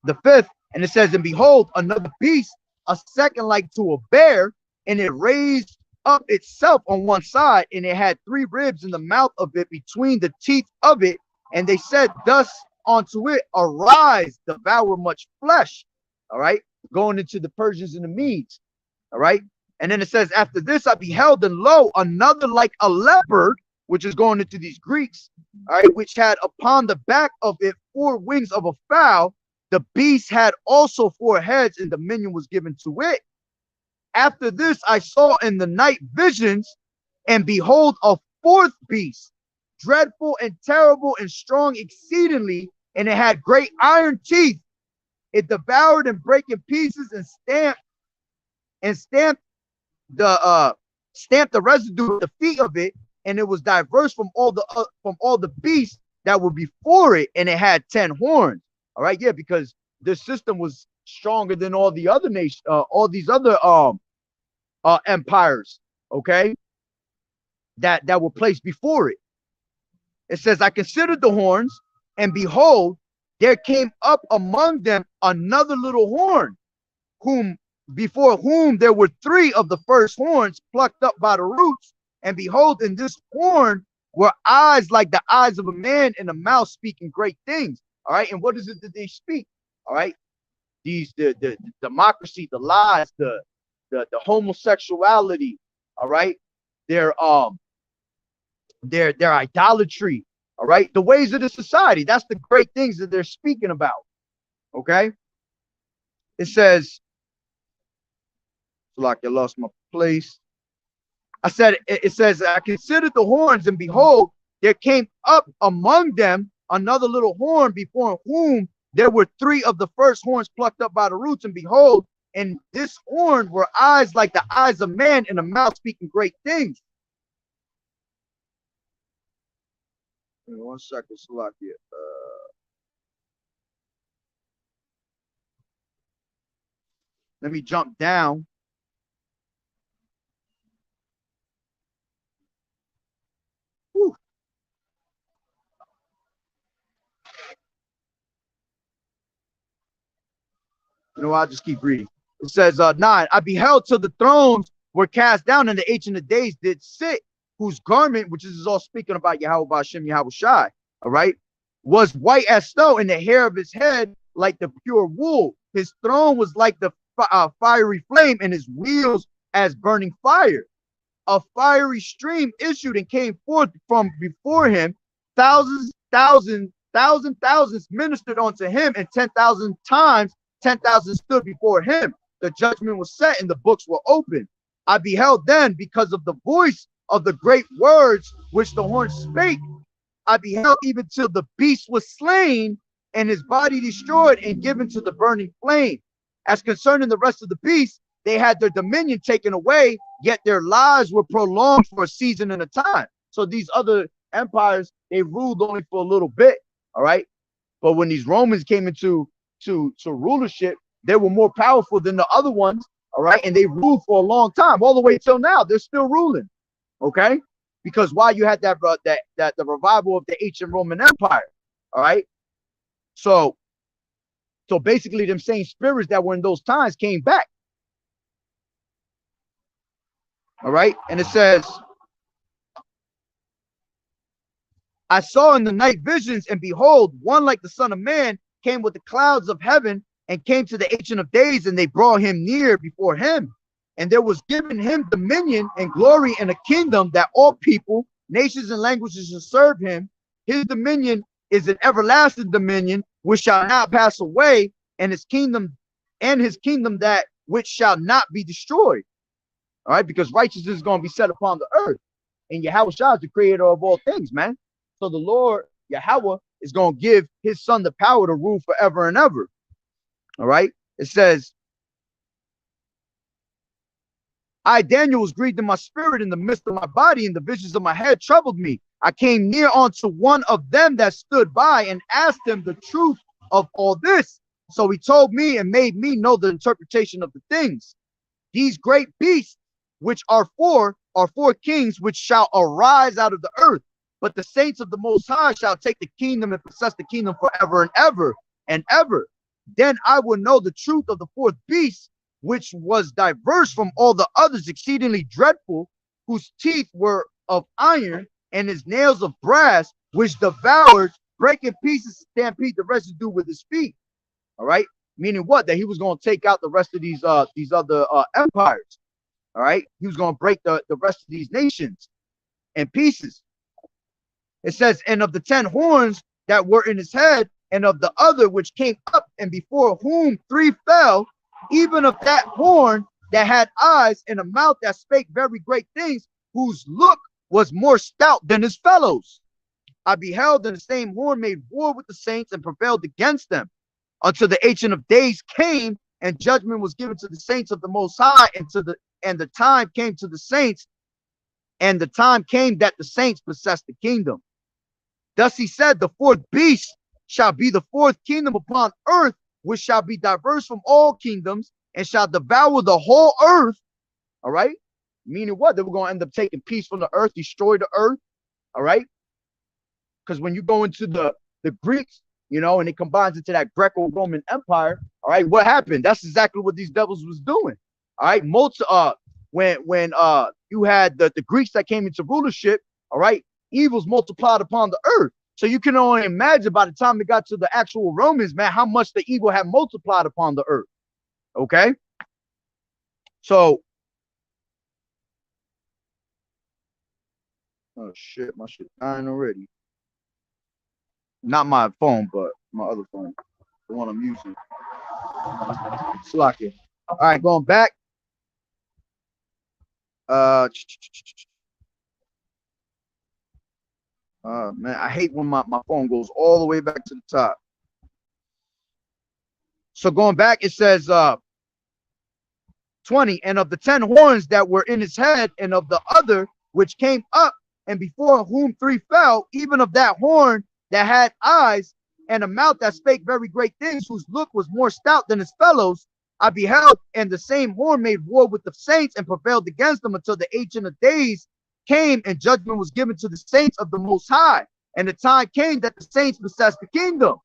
the 5th, and it says, and behold, another beast, a second like to a bear, and it raised up itself on one side, and it had 3 ribs in the mouth of it between the teeth of it. And they said thus unto it, arise, devour much flesh. All right, going into the Persians and the Medes. All right, and then it says, after this I beheld, and lo, another like a leopard, which is going into these Greeks, all right, which had upon the back of it 4 wings of a fowl. The beast had also 4 heads, and dominion was given to it. After this I saw in the night visions, and behold, a 4th beast, dreadful and terrible and strong exceedingly, and it had great iron teeth. It devoured and brake in pieces, and stamped the residue of the feet of it, and it was diverse from all the beasts that were before it, and it had 10 horns. All right, yeah, because this system was stronger than all the other nations, all these other empires, okay, that were placed before it. It says, I considered the horns, and behold, there came up among them another little horn, before whom there were 3 of the first horns plucked up by the roots. And behold, in this horn were eyes like the eyes of a man, and a mouth speaking great things. All right, and what is it that they speak? All right, the democracy, the lies, the homosexuality. All right, their idolatry. All right, the ways of the society. That's the great things that they're speaking about. Okay, it says, like I lost my place. It says, I considered the horns, and behold, there came up among them another little horn, before whom there were 3 of the first horns plucked up by the roots. And behold, in this horn were eyes like the eyes of man, and a mouth speaking great things. One second, Salakia. Let me jump down. Whew. You know, I'll just keep reading. It says, 9, I beheld till the thrones were cast down, and the Ancient of Days did sit, whose garment, which is all speaking about Yahweh Ba'ashem Yahweh Shai, all right, was white as snow, and the hair of his head like the pure wool. His throne was like the fiery flame, and his wheels as burning fire. A fiery stream issued and came forth from before him. Thousands ministered unto him, and 10,000 times 10,000 stood before him. The judgment was set, and the books were opened. I beheld then, because of the voice of the great words which the horn spake, I beheld even till the beast was slain, and his body destroyed and given to the burning flame. As concerning the rest of the beasts, they had their dominion taken away, yet their lives were prolonged for a season and a time. So these other empires, they ruled only for a little bit, all right? But when these Romans came into rulership, they were more powerful than the other ones, all right? And they ruled for a long time, all the way till now. They're still ruling, okay? Because while you had the revival of the ancient Roman Empire, all right? So basically them same spirits that were in those times came back. All right, and it says, I saw in the night visions, and behold, one like the Son of Man came with the clouds of heaven, and came to the Ancient of Days, and they brought him near before him. And there was given him dominion and glory and a kingdom, that all people, nations, and languages should serve him. His dominion is an everlasting dominion which shall not pass away, and his kingdom that which shall not be destroyed. All right, because righteousness is going to be set upon the earth, and Yahweh Shah is the creator of all things, man. So the Lord Yahweh is going to give his son the power to rule forever and ever. All right, it says, I, Daniel, was grieved in my spirit in the midst of my body, and the visions of my head troubled me. I came near unto one of them that stood by, and asked him the truth of all this. So he told me and made me know the interpretation of the things. These great beasts, which are four kings, which shall arise out of the earth. But the saints of the Most High shall take the kingdom and possess the kingdom forever and ever and ever. Then I will know the truth of the 4th beast, which was diverse from all the others, exceedingly dreadful, whose teeth were of iron, and his nails of brass, which devoured, break in pieces, stampede the residue with his feet. All right, meaning what? That he was going to take out the rest of these other empires. All right, he was going to break the rest of these nations in pieces. It says, and of the 10 horns that were in his head, and of the other which came up, and before whom 3 fell, even of that horn that had eyes, and a mouth that spake very great things, whose look was more stout than his fellows. I beheld, and the same horn made war with the saints and prevailed against them, until the Ancient of Days came, and judgment was given to the saints of the Most High, and the time came to the saints, and the time came that the saints possessed the kingdom. Thus he said, the 4th beast shall be the 4th kingdom upon earth, which shall be diverse from all kingdoms, and shall devour the whole earth. All right, meaning what? They were going to end up taking peace from the earth, destroy the earth. All right, because when you go into the Greeks, you know, and it combines into that Greco-Roman Empire, all right, what happened? That's exactly what these devils was doing. All right, when you had the Greeks that came into rulership, all right, evils multiplied upon the earth. So you can only imagine by the time it got to the actual Romans, man, how much the evil had multiplied upon the earth. Okay, so oh shit, my shit dying already. Not my phone, but my other phone, the one I'm using. Slack it. All right, going back. Man, I hate when my phone goes all the way back to the top. So going back, it says 20, and of the 10 horns that were in his head, and of the other which came up, and before whom 3 fell, even of that horn that had eyes, and a mouth that spake very great things, whose look was more stout than his fellows, I beheld, and the same horn made war with the saints and prevailed against them, until the Ancient of Days came, and judgment was given to the saints of the Most High, and the time came that the saints possessed the kingdom.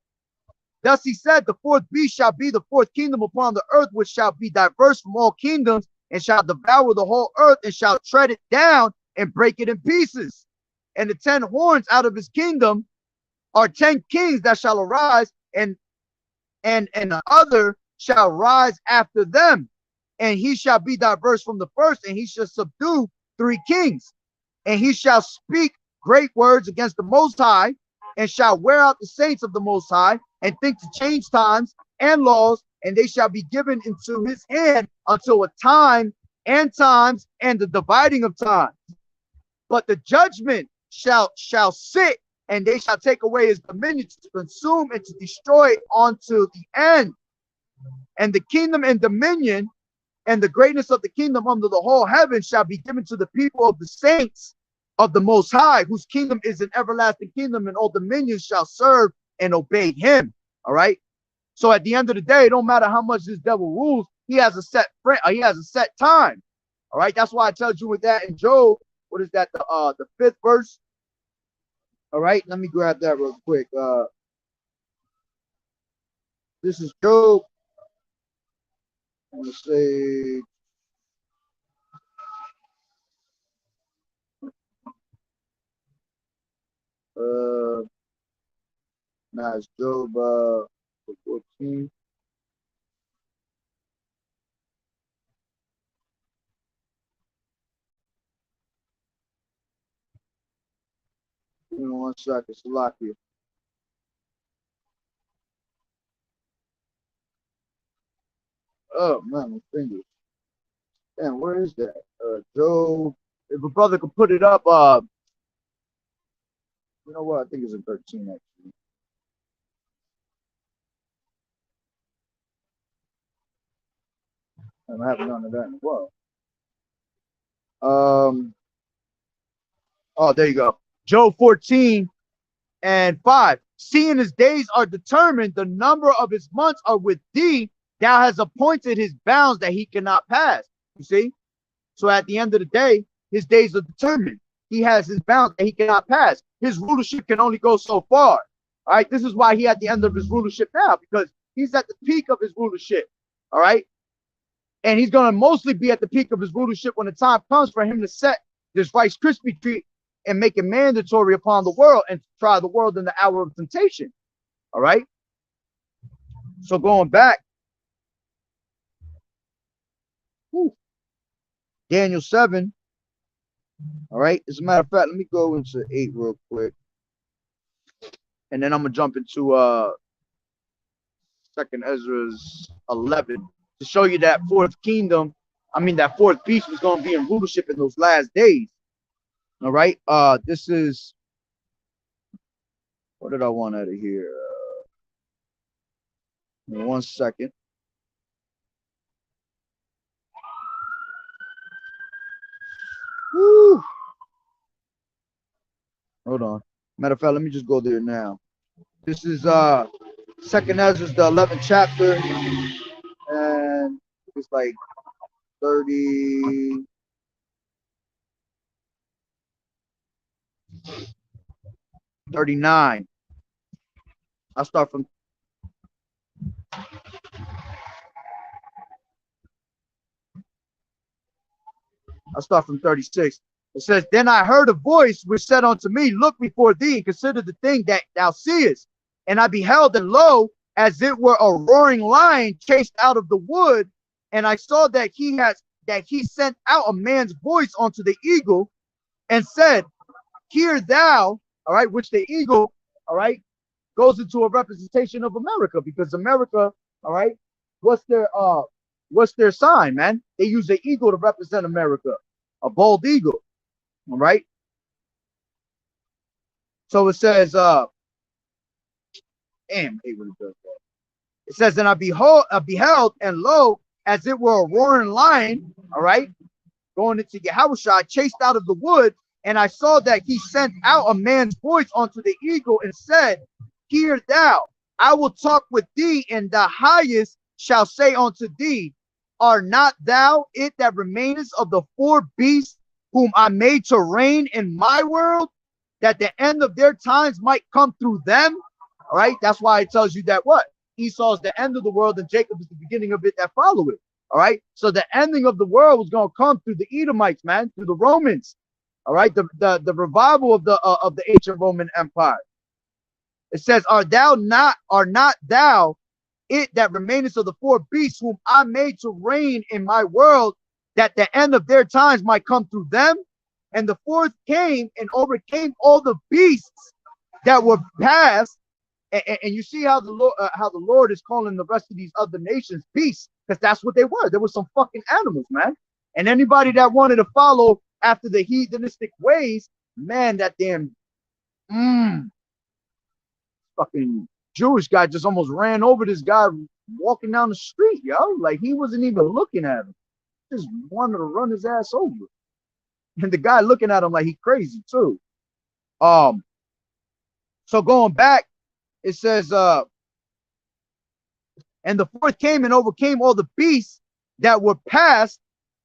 Thus he said, the 4th beast shall be the 4th kingdom upon the earth, which shall be diverse from all kingdoms, and shall devour the whole earth, and shall tread it down and break it in pieces. And the 10 horns out of his kingdom are 10 kings that shall arise, and the other shall rise after them, and he shall be diverse from the first, and he shall subdue 3 kings, and he shall speak great words against the Most High, and shall wear out the saints of the Most High, and think to change times and laws, and they shall be given into his hand until a time and times and the dividing of times. But the judgment shall sit, and they shall take away his dominion to consume and to destroy unto the end. And the kingdom and dominion and the greatness of the kingdom under the whole heaven shall be given to the people of the saints of the Most High, whose kingdom is an everlasting kingdom, and all dominions shall serve and obey him. All right. So at the end of the day, it don't matter how much this devil rules, he has a set time. All right. That's why I tell you with that in Job. What is that? The 5th verse. All right. Let me grab that real quick. This is Job. I'm gonna say. Now it's Job 14. Give me 1 second, Salakia. Oh man, my fingers. Damn, where is that? Job. If a brother could put it up, you know what? I think it's in 13 actually. I haven't none of that in a while. Oh, there you go. Job 14 and 5. Seeing his days are determined, the number of his months are with thee. Thou hast appointed his bounds that he cannot pass. You see? So at the end of the day, his days are determined. He has his bounds that he cannot pass. His rulership can only go so far. All right. This is why he at the end of his rulership now, because he's at the peak of his rulership. All right. And he's going to mostly be at the peak of his rulership when the time comes for him to set this Rice Krispie treat and make it mandatory upon the world and try the world in the hour of temptation. All right. So going back, Daniel 7. All right. As a matter of fact, let me go into 8 real quick. And then I'm gonna jump into Second Ezra's 11 to show you that fourth kingdom. I mean, that fourth beast was gonna be in rulership in those last days. All right. This is, what did I want out of here? 1 second. Woo. Hold on. Matter of fact, let me just go there now. This is Second Ezra's, the 11th chapter, and it's like 30. 39. I'll start from 36. It says, then I heard a voice which said unto me, look before thee and consider the thing that thou seest. And I beheld, and lo, as it were a roaring lion chased out of the wood. And I saw that he sent out a man's voice unto the eagle and said, hear thou, all right, which the eagle, all right, goes into a representation of America, because America, all right, what's their sign, man? They use the eagle to represent America, a bald eagle, all right? So it says, damn, I hate when it does that. It says, and I beheld, and lo, as it were a roaring lion, all right, going into Yahushua, chased out of the wood, and I saw that he sent out a man's voice unto the eagle and said, hear thou, I will talk with thee, and the highest shall say unto thee, are not thou it that remainest of the 4 beasts whom I made to reign in my world, that the end of their times might come through them? All right, that's why it tells you that what? Esau is the end of the world and Jacob is the beginning of it that follow it. All right, so the ending of the world was going to come through the Edomites, man, through the Romans. All right, the revival of the ancient Roman Empire. It says, are not thou it that remainest of the 4 beasts whom I made to reign in my world, that the end of their times might come through them? And the 4th came and overcame all the beasts that were past. And you see how the Lord is calling the rest of these other nations beasts, because that's what they were. There were some fucking animals, man. And anybody that wanted to follow after the heathenistic ways, man, that damn fucking Jewish guy just almost ran over this guy walking down the street, yo. Like, he wasn't even looking at him. Just wanted to run his ass over. And the guy looking at him like he crazy too. So going back, it says, and the 4th came and overcame all the beasts that were past,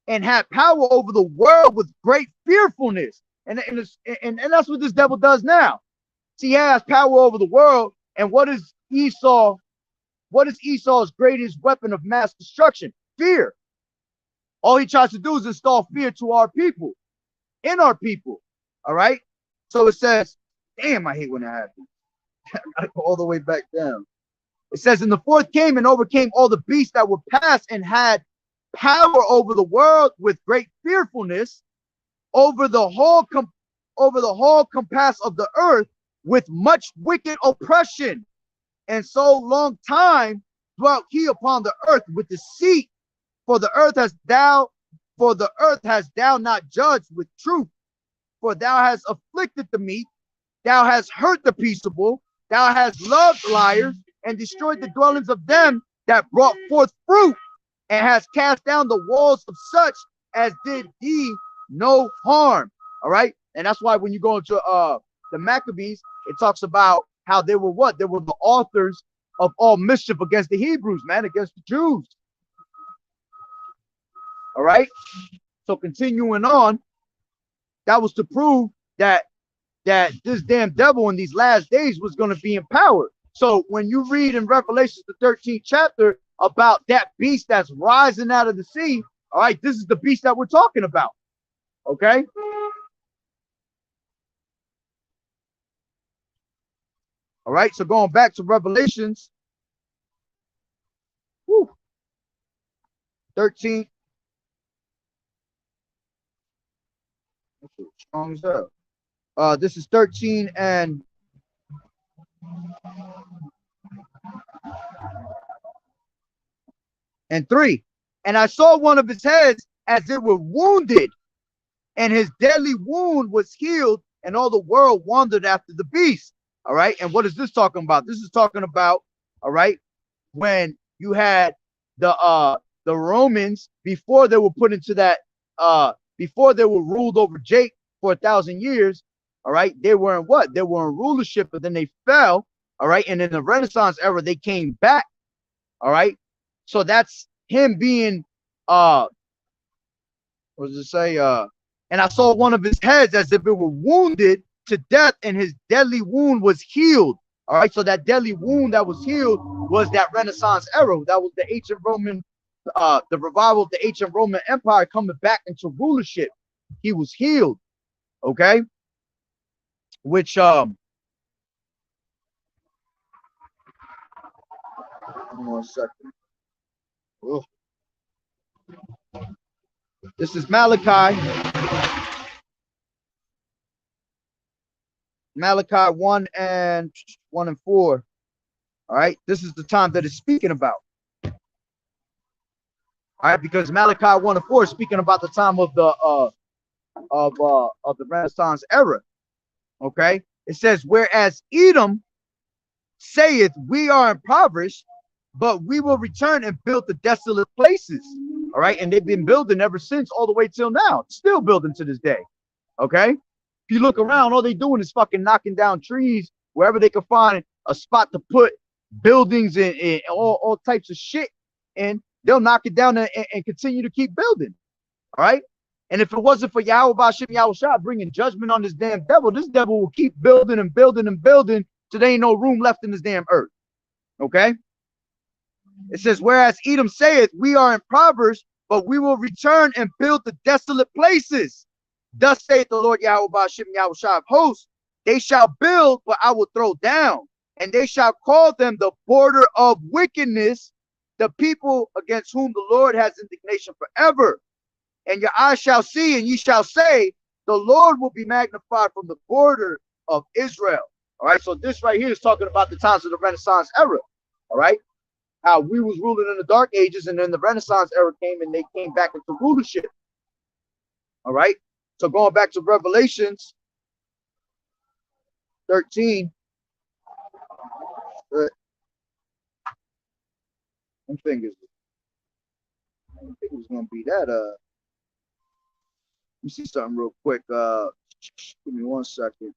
and had power over the world with great fearfulness. And that's what this devil does now. See, he has power over the world. And what is Esau? What is Esau's greatest weapon of mass destruction? Fear. All he tries to do is install fear to our people, in our people. All right. So it says, damn, I hate when that happens. I gotta go all the way back down. It says, and the 4th came and overcame all the beasts that were past, and had power over the world with great fearfulness, over the whole compass of the earth with much wicked oppression. And so long time dwelt he upon the earth with deceit, for the earth hast thou not judged with truth, for thou hast afflicted the meek, thou hast hurt the peaceable, thou hast loved liars, and destroyed the dwellings of them that brought forth fruit, and has cast down the walls of such as did thee no harm. All right. And that's why when you go into the Maccabees, it talks about how they were what? They were the authors of all mischief against the Hebrews, man, against the Jews. All right. So continuing on, that was to prove that this damn devil in these last days was going to be empowered. So when you read in Revelation, the 13th chapter, about that beast that's rising out of the sea, all right, this is the beast that we're talking about. Okay. All right, so going back to Revelations 13. Strong as hell. This is 13 and 3. And I saw one of his heads as it were wounded, and his deadly wound was healed, and all the world wandered after the beast. All right. And what is this talking about? This is talking about, all right, when you had the Romans, before they were put into that, before they were ruled over Jake for 1,000 years. All right. They were in what? They were in rulership, but then they fell. All right. And in the Renaissance era, they came back. All right. So that's him being, what does it say? And I saw one of his heads as if it were wounded to death, and his deadly wound was healed. All right. So that deadly wound that was healed was that Renaissance era. That was the ancient Roman, the revival of the ancient Roman Empire coming back into rulership. He was healed. Okay. Which, one second. Ugh. This is Malachi 1 and 4. All right, this is the time that it's speaking about. All right, because Malachi 1 and 4 is speaking about the time of the Renaissance era. Okay, it says, whereas Edom saith, we are impoverished, but we will return and build the desolate places. All right, and they've been building ever since, all the way till now, still building to this day. Okay, if you look around, all they doing is fucking knocking down trees wherever they can find a spot to put buildings and all types of shit, and they'll knock it down and continue to keep building. All right, and if it wasn't for Yahweh Bashim Yahushua bringing judgment on this devil will keep building and building and building till there ain't no room left in this damn earth. Okay. It says, whereas Edom saith, we are impoverished, but we will return and build the desolate places. Thus saith the Lord Yahweh Bashim Yahushua of hosts, they shall build, but I will throw down, and they shall call them the border of wickedness, the people against whom the Lord has indignation forever. And your eyes shall see, and ye shall say, the Lord will be magnified from the border of Israel. All right, so this right here is talking about the times of the Renaissance era. All right, how we was ruling in the Dark Ages, and then the Renaissance era came, and they came back into rulership. All right, so going back to Revelations 13. Them fingers. I didn't think it was gonna be that. Let me see something real quick. Give me 1 second.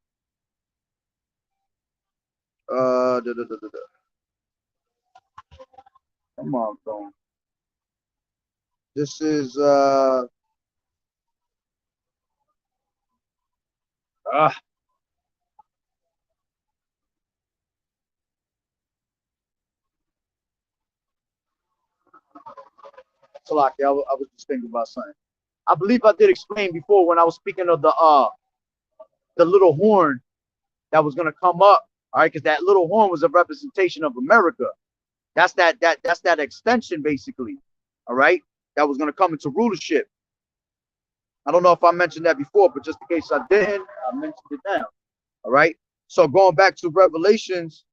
Come on, phone. This is Salaki, I was just thinking about something. I believe I did explain before when I was speaking of the little horn that was gonna come up. All right, because that little horn was a representation of America. That's that extension, basically. All right, that was gonna come into rulership. I don't know if I mentioned that before, but just in case I didn't, I mentioned it now. All right. So going back to Revelations.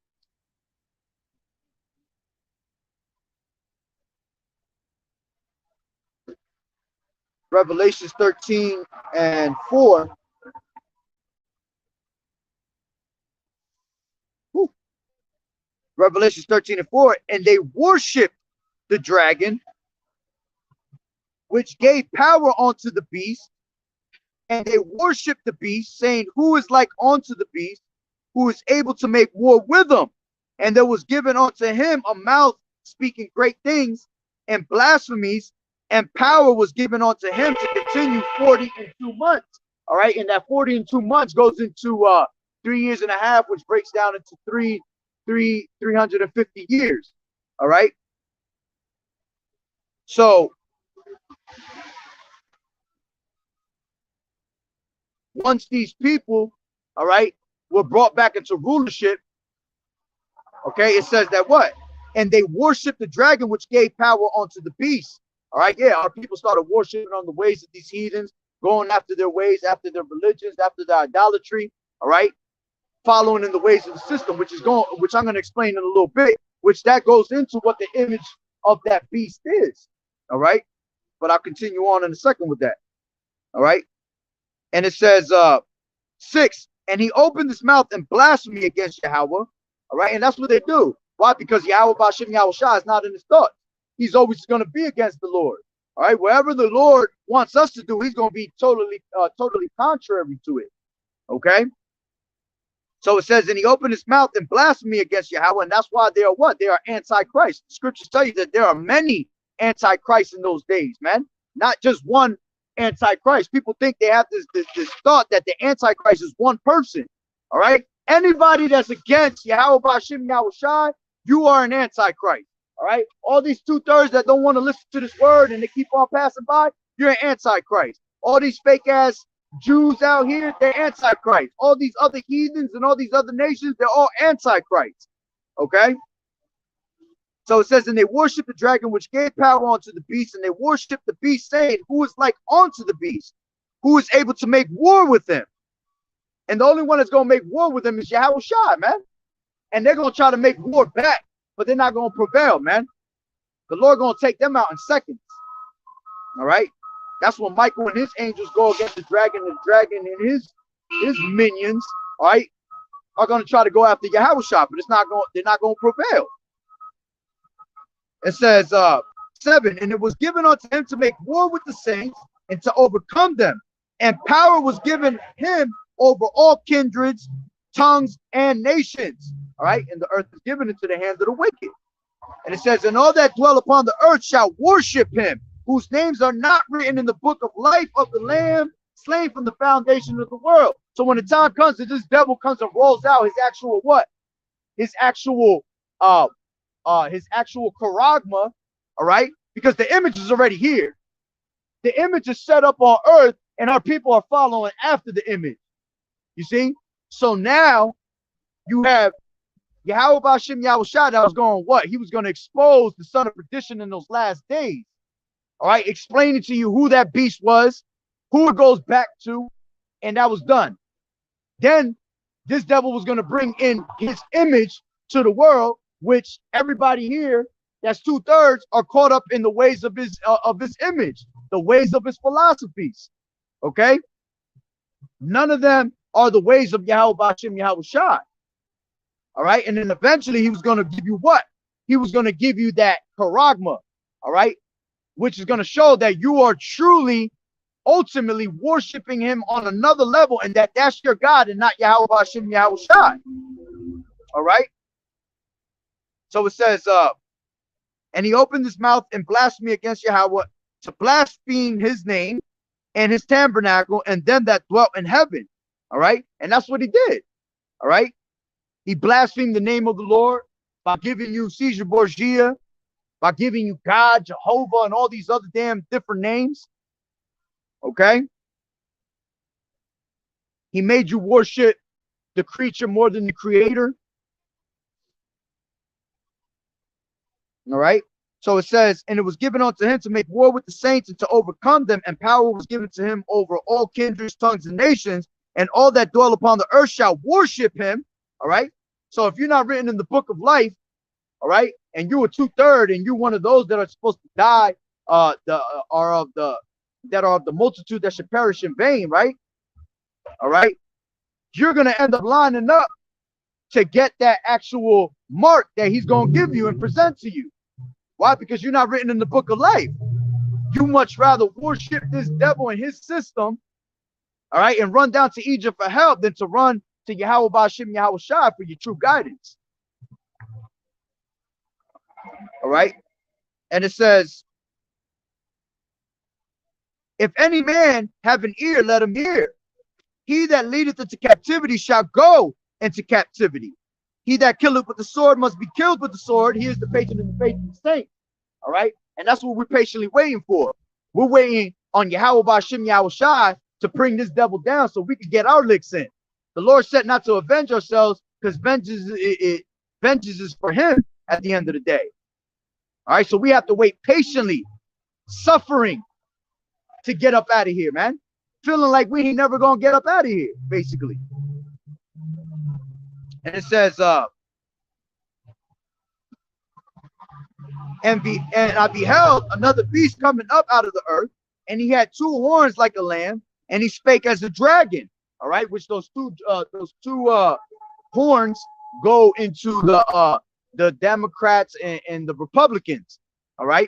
Revelations 13 and 4. Whew. Revelations 13 and 4. And they worshiped the dragon, which gave power unto the beast. And they worshiped the beast, saying, who is like unto the beast, who is able to make war with them? And there was given unto him a mouth speaking great things and blasphemies, and power was given unto him to continue 42 months. All right, and that 42 months goes into 3 years and a half, which breaks down into 350 years. All right. So once these people, all right, were brought back into rulership, Okay, it says that what? And they worship the dragon, which gave power unto the beast. All right, yeah, our people started worshiping on the ways of these heathens, going after their ways, after their religions, after their idolatry. All right, following in the ways of the system, which I'm going to explain in a little bit, which that goes into what the image of that beast is. All right, but I'll continue on in a second with that. All right, and it says 6, and he opened his mouth and blasphemy against Yahweh. All right, and that's what they do. Why? Because Yahweh Bashim Yahweh Shai is not in his thoughts. He's always going to be against the Lord. All right, wherever the Lord wants us to do, he's going to be totally contrary to it. Okay. So it says, and he opened his mouth and blasphemy against Yahweh, and that's why they are what? They are antichrist. The scriptures tell you that there are many antichrists in those days, man. Not just one antichrist. People think they have this thought that the antichrist is one person. All right. Anybody that's against Yahweh Bashim Yahweh Shai, you are an antichrist. All right. All these 2/3 that don't want to listen to this word and they keep on passing by, you're an antichrist. All these fake ass Jews out here, they're antichrist. All these other heathens and all these other nations, they're all antichrist. Okay. So it says, and they worship the dragon which gave power unto the beast, and they worship the beast, saying, who is like unto the beast, who is able to make war with them. And the only one that's going to make war with them is Yahweh Shai, man. And they're going to try to make war back, but they're not going to prevail, man. The Lord going to take them out in seconds. All right. That's when Michael and his angels go against the dragon, and the dragon and his minions, all right, are going to try to go after Yahweh Shai, but they're not going to prevail. It says 7, and it was given unto him to make war with the saints and to overcome them. And power was given him over all kindreds, tongues, and nations. All right, and the earth is given into the hands of the wicked. And it says, and all that dwell upon the earth shall worship him, whose names are not written in the book of life of the Lamb, slain from the foundation of the world. So when the time comes that this devil comes and rolls out his actual what? His actual charagma, all right? Because the image is already here. The image is set up on earth, and our people are following after the image. You see? So now you have Yahweh Bashim Yahweh Shai that was going what? He was going to expose the son of perdition in those last days. All right, explaining to you who that beast was, who it goes back to, and that was done. Then this devil was going to bring in his image to the world, which everybody here, that's 2/3, are caught up in the ways of his image, the ways of his philosophies. Okay, none of them are the ways of Yahweh Bashim Yahweh Shai. All right, and then eventually he was going to give you what? He was going to give you that charagma. All right, which is going to show that you are truly, ultimately worshiping him on another level, and that's your God and not Yahweh Bashim Yahweh Shai. All right. So it says, and he opened his mouth and blasphemed against Yahweh, to blaspheme his name and his tabernacle and them that dwelt in heaven. All right. And that's what he did. All right. He blasphemed the name of the Lord by giving you Caesar Borgia, by giving you God, Jehovah, and all these other damn different names. Okay. He made you worship the creature more than the creator. All right. So it says, and it was given unto him to make war with the saints and to overcome them, and power was given to him over all kindreds, tongues, and nations, and all that dwell upon the earth shall worship him. All right. So if you're not written in the book of life, all right, and you were 2/3, and you're one of those that are supposed to die, that are of the multitude that should perish in vain, right? All right, you're gonna end up lining up to get that actual mark that he's gonna give you and present to you. Why? Because you're not written in the book of life. You much rather worship this devil and his system, all right, and run down to Egypt for help than to run to Yahweh Bashim Yahweh Shai for your true guidance. All right. And it says, if any man have an ear, let him hear. He that leadeth into captivity shall go into captivity. He that killeth with the sword must be killed with the sword. He is the patient and the faithful saint. All right. And that's what we're patiently waiting for. We're waiting on Yahweh Bashim Yahweh Shai to bring this devil down so we can get our licks in. The Lord said not to avenge ourselves, because vengeance vengeance is for him at the end of the day. All right, so we have to wait patiently, suffering to get up out of here, man. Feeling like we ain't never gonna get up out of here, basically. And it says, and I beheld another beast coming up out of the earth, and he had two horns like a lamb, and he spake as a dragon. All right, which those two horns go into the Democrats and the Republicans. All right,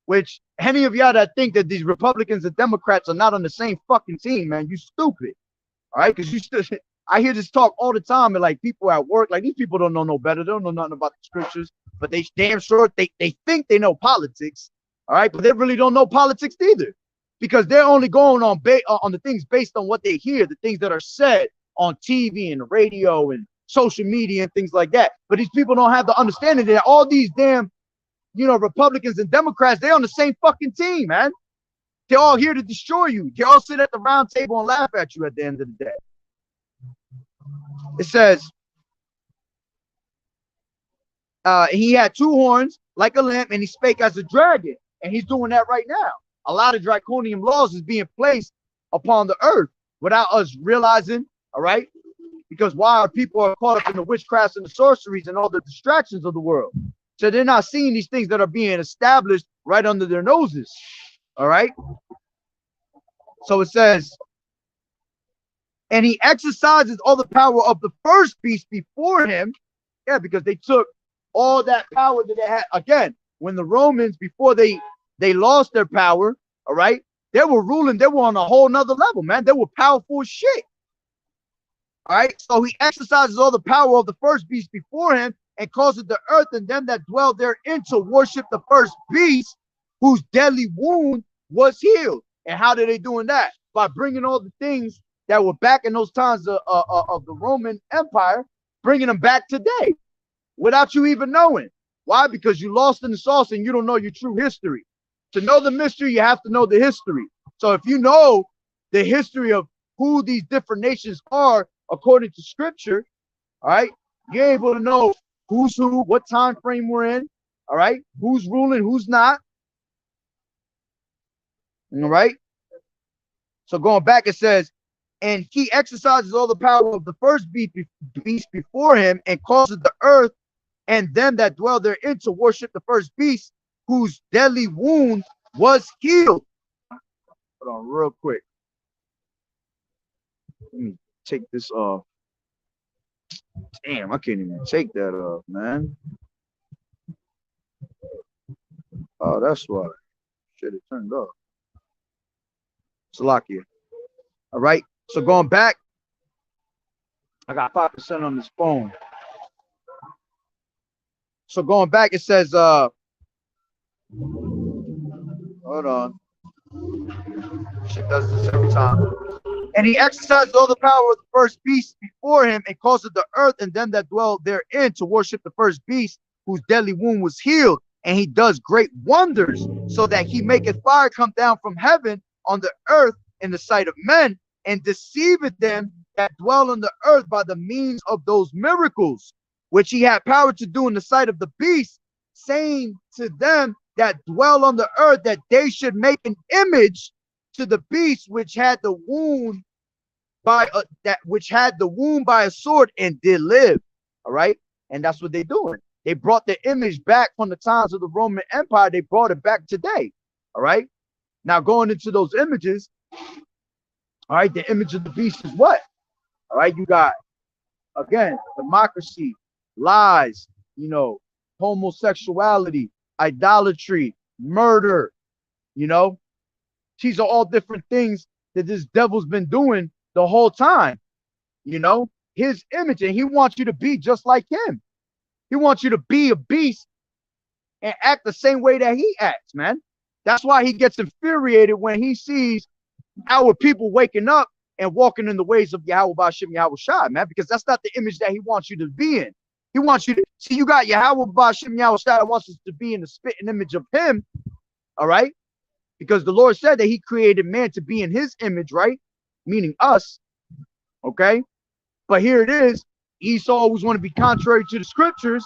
which any of y'all that think that these Republicans and Democrats are not on the same fucking team, man, you stupid. All right, because you still, I hear this talk all the time, and like people at work, like these people don't know no better. They don't know nothing about the scriptures, but they damn sure they think they know politics. All right, but they really don't know politics either, because they're only going on the things based on what they hear, the things that are said on TV and radio and social media and things like that. But these people don't have the understanding that all these damn, Republicans and Democrats, they're on the same fucking team, man. They're all here to destroy you. They all sit at the round table and laugh at you at the end of the day. It says, he had two horns like a lamb, and he spake as a dragon. And he's doing that right now. A lot of draconian laws is being placed upon the earth without us realizing, all right? Because while people are caught up in the witchcrafts and the sorceries and all the distractions of the world. So they're not seeing these things that are being established right under their noses. All right. So it says, and he exercises all the power of the first beast before him. Yeah, because they took all that power that they had. Again, when the Romans, before they lost their power, all right, they were ruling, they were on a whole nother level, man. They were powerful as shit. All right. So he exercises all the power of the first beast before him, and causes the earth and them that dwell therein to worship the first beast, whose deadly wound was healed. And how did they doing that? By bringing all the things that were back in those times of the Roman Empire, bringing them back today without you even knowing. Why? Because you lost in the sauce and you don't know your true history. To know the mystery, you have to know the history. So if you know the history of who these different nations are according to scripture, all right, you're able to know who's who, what time frame we're in, all right, who's ruling, who's not. All right. So going back, it says, and he exercises all the power of the first beast before him, and causes the earth and them that dwell therein to worship the first beast, whose deadly wound was healed. Hold on real quick. Let me take this off. Damn, I can't even take that off, man. Oh, that's why. Shit, it turned off. Salakia. All right. So going back, I got 5% on this phone. So going back, it says, hold on. Shit does this every time. And he exercised all the power of the first beast before him, and caused the earth and them that dwell therein to worship the first beast, whose deadly wound was healed. And he does great wonders, so that he maketh fire come down from heaven on the earth in the sight of men, and deceiveth them that dwell on the earth by the means of those miracles, which he had power to do in the sight of the beast, saying to them that dwell on the earth that they should make an image to the beast which had the wound by a sword and did live. All right, and that's what they're doing. They brought the image back from the times of the Roman Empire. They brought it back today. All right, now going into those images. All right, the image of the beast is what? All right, you got, again, democracy, lies, homosexuality, idolatry, murder. These are all different things that this devil's been doing the whole time. His image, and he wants you to be just like him. He wants you to be a beast and act the same way that he acts, man. That's why he gets infuriated when he sees our people waking up and walking in the ways of Yahweh Ba'ashem Yahweh Shai, man, because that's not the image that he wants you to be in. He wants you to see, you got Yahweh Ba'ashem Yahweh Shai that wants us to be in the spitting image of him, all right? Because the Lord said that he created man to be in his image, right? Meaning us, okay? But here it is. Esau always want to be contrary to the scriptures,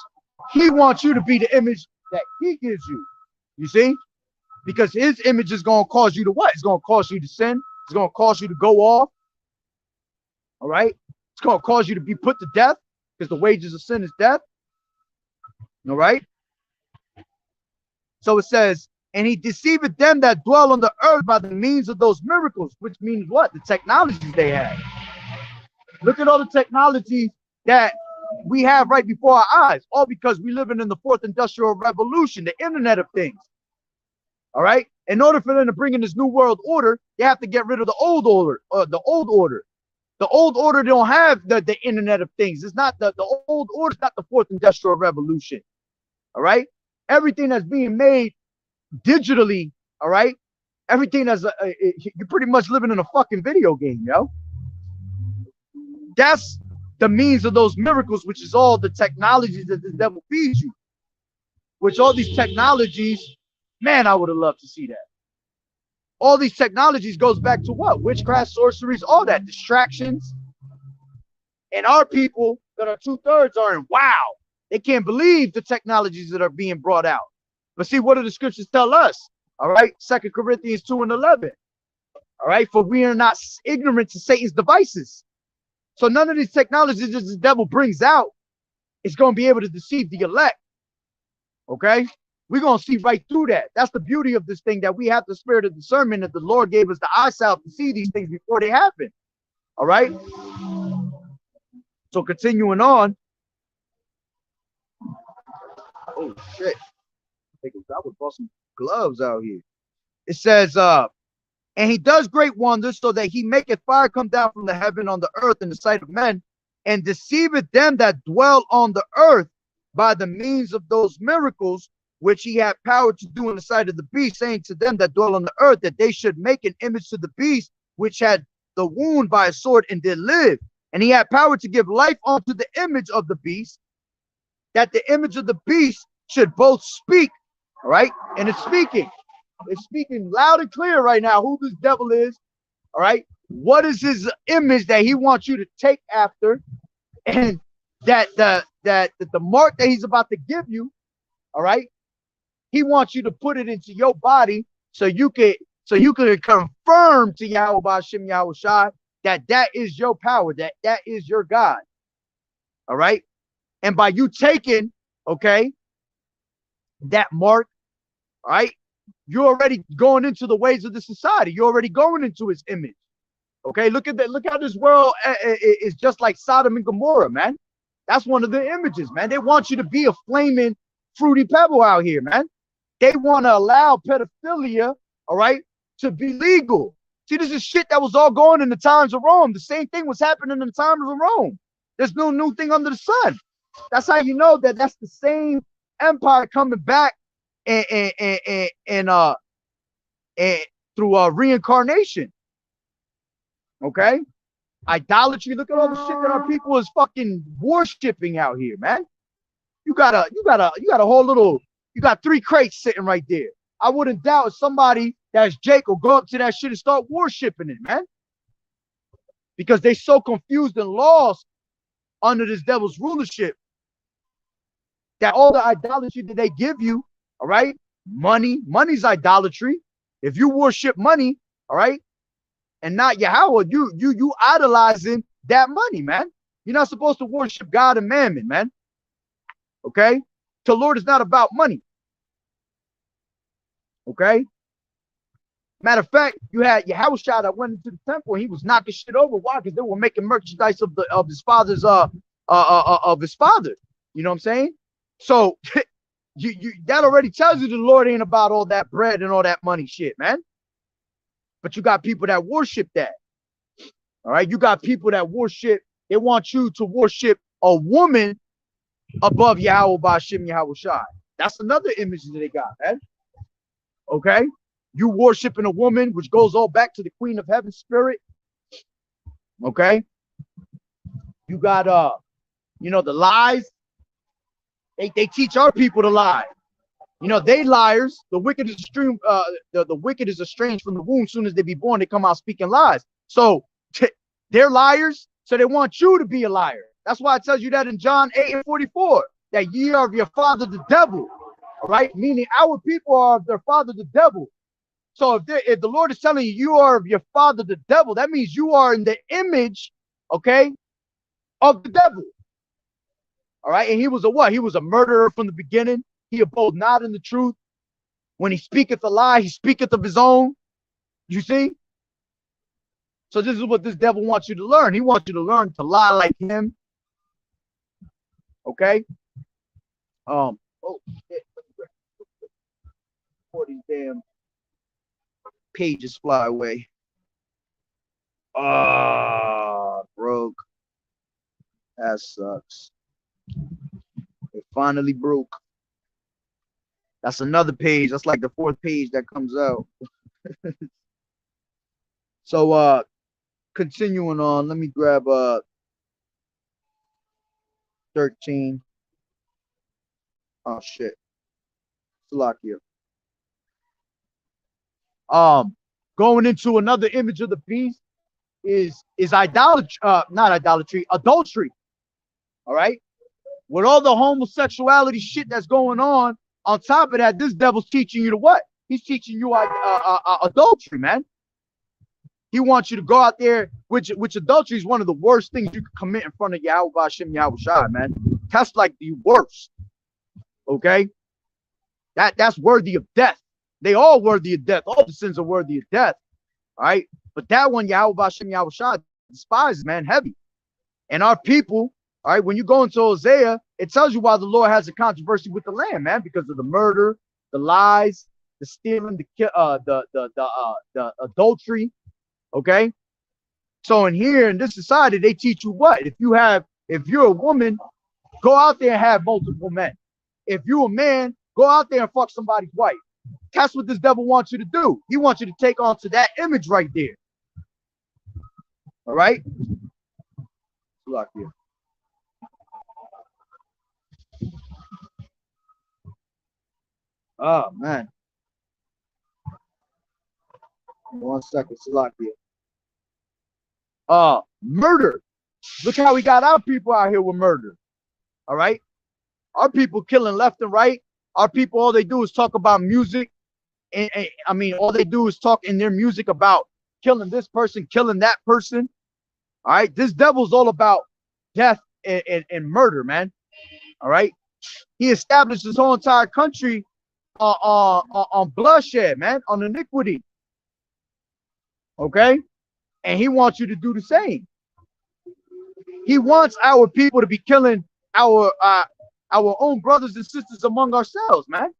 He wants you to be the image that he gives you. You see? Because his image is going to cause you to what? It's going to cause you to sin. It's going to cause you to go off. All right? It's going to cause you to be put to death because the wages of sin is death. All right? So it says, and he deceiveth them that dwell on the earth by the means of those miracles, which means what? The technologies they have. Look at all the technologies that we have right before our eyes, all because we living in the fourth industrial revolution, the internet of things. All right. In order for them to bring in this new world order, they have to get rid of the old order. The old order don't have the internet of things. It's not the old order. It's not the fourth industrial revolution. All right. Everything that's being made digitally. All right. Everything that's you're pretty much living in a fucking video game, yo. That's the means of those miracles, which is all the technologies that the devil feeds you. Which all these technologies, man, I would have loved to see that. All these technologies goes back to what? Witchcraft, sorceries, all that, distractions. And our people that are 2/3 are in wow. They can't believe the technologies that are being brought out. But see, what do the scriptures tell us? All right, 2 Corinthians 2:11. All right, for we are not ignorant to Satan's devices. So none of these technologies that the devil brings out is going to be able to deceive the elect. Okay? We're going to see right through that. That's the beauty of this thing, that we have the spirit of discernment, that the Lord gave us the eyesight to see these things before they happen. All right? So continuing on. Oh, shit. I would brought some gloves out here. It says, and he does great wonders, so that he maketh fire come down from the heaven on the earth in the sight of men, and deceiveth them that dwell on the earth by the means of those miracles which he had power to do in the sight of the beast, saying to them that dwell on the earth that they should make an image to the beast, which had the wound by a sword and did live. And he had power to give life unto the image of the beast, that the image of the beast should both speak. All right, and it's speaking. It's speaking loud and clear right now who this devil is. All right. What is his image that he wants you to take after? And that the mark that he's about to give you, all right, he wants you to put it into your body so you can confirm to Yahweh Ba'ashem Yahweh Shai that is your power, that is your God. All right. And by you taking, okay, that mark, all right, you're already going into the ways of the society. You're already going into his image. Okay, look at that. Look how this world is just like Sodom and Gomorrah, man. That's one of the images, man. They want you to be a flaming fruity pebble out here, man. They want to allow pedophilia, all right, to be legal. See, this is shit that was all going in the times of Rome. The same thing was happening in the times of Rome. There's no new thing under the sun. That's how you know that that's the same empire coming back and through reincarnation. Okay, idolatry. Look at all the shit that our people is fucking worshiping out here, man. You got a whole little. You got 3 crates sitting right there. I wouldn't doubt if somebody that's Jake will go up to that shit and start worshiping it, man. Because they so confused and lost under this devil's rulership that all the idolatry that they give you, all right, money's idolatry. If you worship money, all right, and not Yahweh, you idolizing that money, man. You're not supposed to worship God and mammon, man. Okay, the Lord is not about money. Okay. Matter of fact, you had Yahweh Shai that went into the temple and he was knocking shit over. Why? Because they were making merchandise of his father's of his father. You know what I'm saying? So you that already tells you the Lord ain't about all that bread and all that money shit, man. But you got people that worship that. All right, you got people that worship. They want you to worship a woman above Yahweh Ba'ashem Yahweh Shai. That's another image that they got, man. Okay, you worshiping a woman, which goes all back to the Queen of Heaven spirit. Okay, you got you know, the lies. They teach our people to lie. You know, they liars. The wicked is estranged. The wicked is estranged from the womb. As soon as they be born, they come out speaking lies. So they're liars. So they want you to be a liar. That's why it tells you that in John 8:44. that ye are of your father the devil. All right, meaning our people are of their father the devil. So if the Lord is telling you you are of your father the devil, that means you are in the image, okay, of the devil. All right, and he was a what? He was a murderer from the beginning. He abode not in the truth. When he speaketh a lie, he speaketh of his own. You see? So this is what this devil wants you to learn. He wants you to learn to lie like him. Okay? Oh shit. Before these damn pages fly away. Ah, broke. That sucks. It finally broke. That's another page. That's like the fourth page that comes out. So continuing on, let me grab 13. Oh shit. Salakia. Going into another image of the beast is idolatry, not idolatry, adultery. All right. With all the homosexuality shit that's going on top of that, this devil's teaching you to what? He's teaching you adultery, man. He wants you to go out there, which adultery is one of the worst things you can commit in front of Yahweh Hashem Yahweh Shai, man. That's like the worst. Okay? That's worthy of death. They all worthy of death. All the sins are worthy of death. All right? But that one, Yahweh Hashem Yahweh Shai, despises, man, heavy. And our people, all right, when you go into Hosea, it tells you why the Lord has a controversy with the land, man, because of the murder, the lies, the stealing, the adultery. Okay. So in here in this society, they teach you what? If you're a woman, go out there and have multiple men. If you're a man, go out there and fuck somebody's wife. That's what this devil wants you to do. He wants you to take on to that image right there. All right. Lock here. Oh man. 1 second, Salakia. Murder. Look how we got our people out here with murder. All right. Our people killing left and right. Our people, all they do is talk about music. And I mean, all they do is talk in their music about killing this person, killing that person. All right. This devil's all about death and murder, man. All right. He established his whole entire country on bloodshed, man, on iniquity. Okay. And he wants you to do the same. He wants our people to be killing our own brothers and sisters among ourselves, man.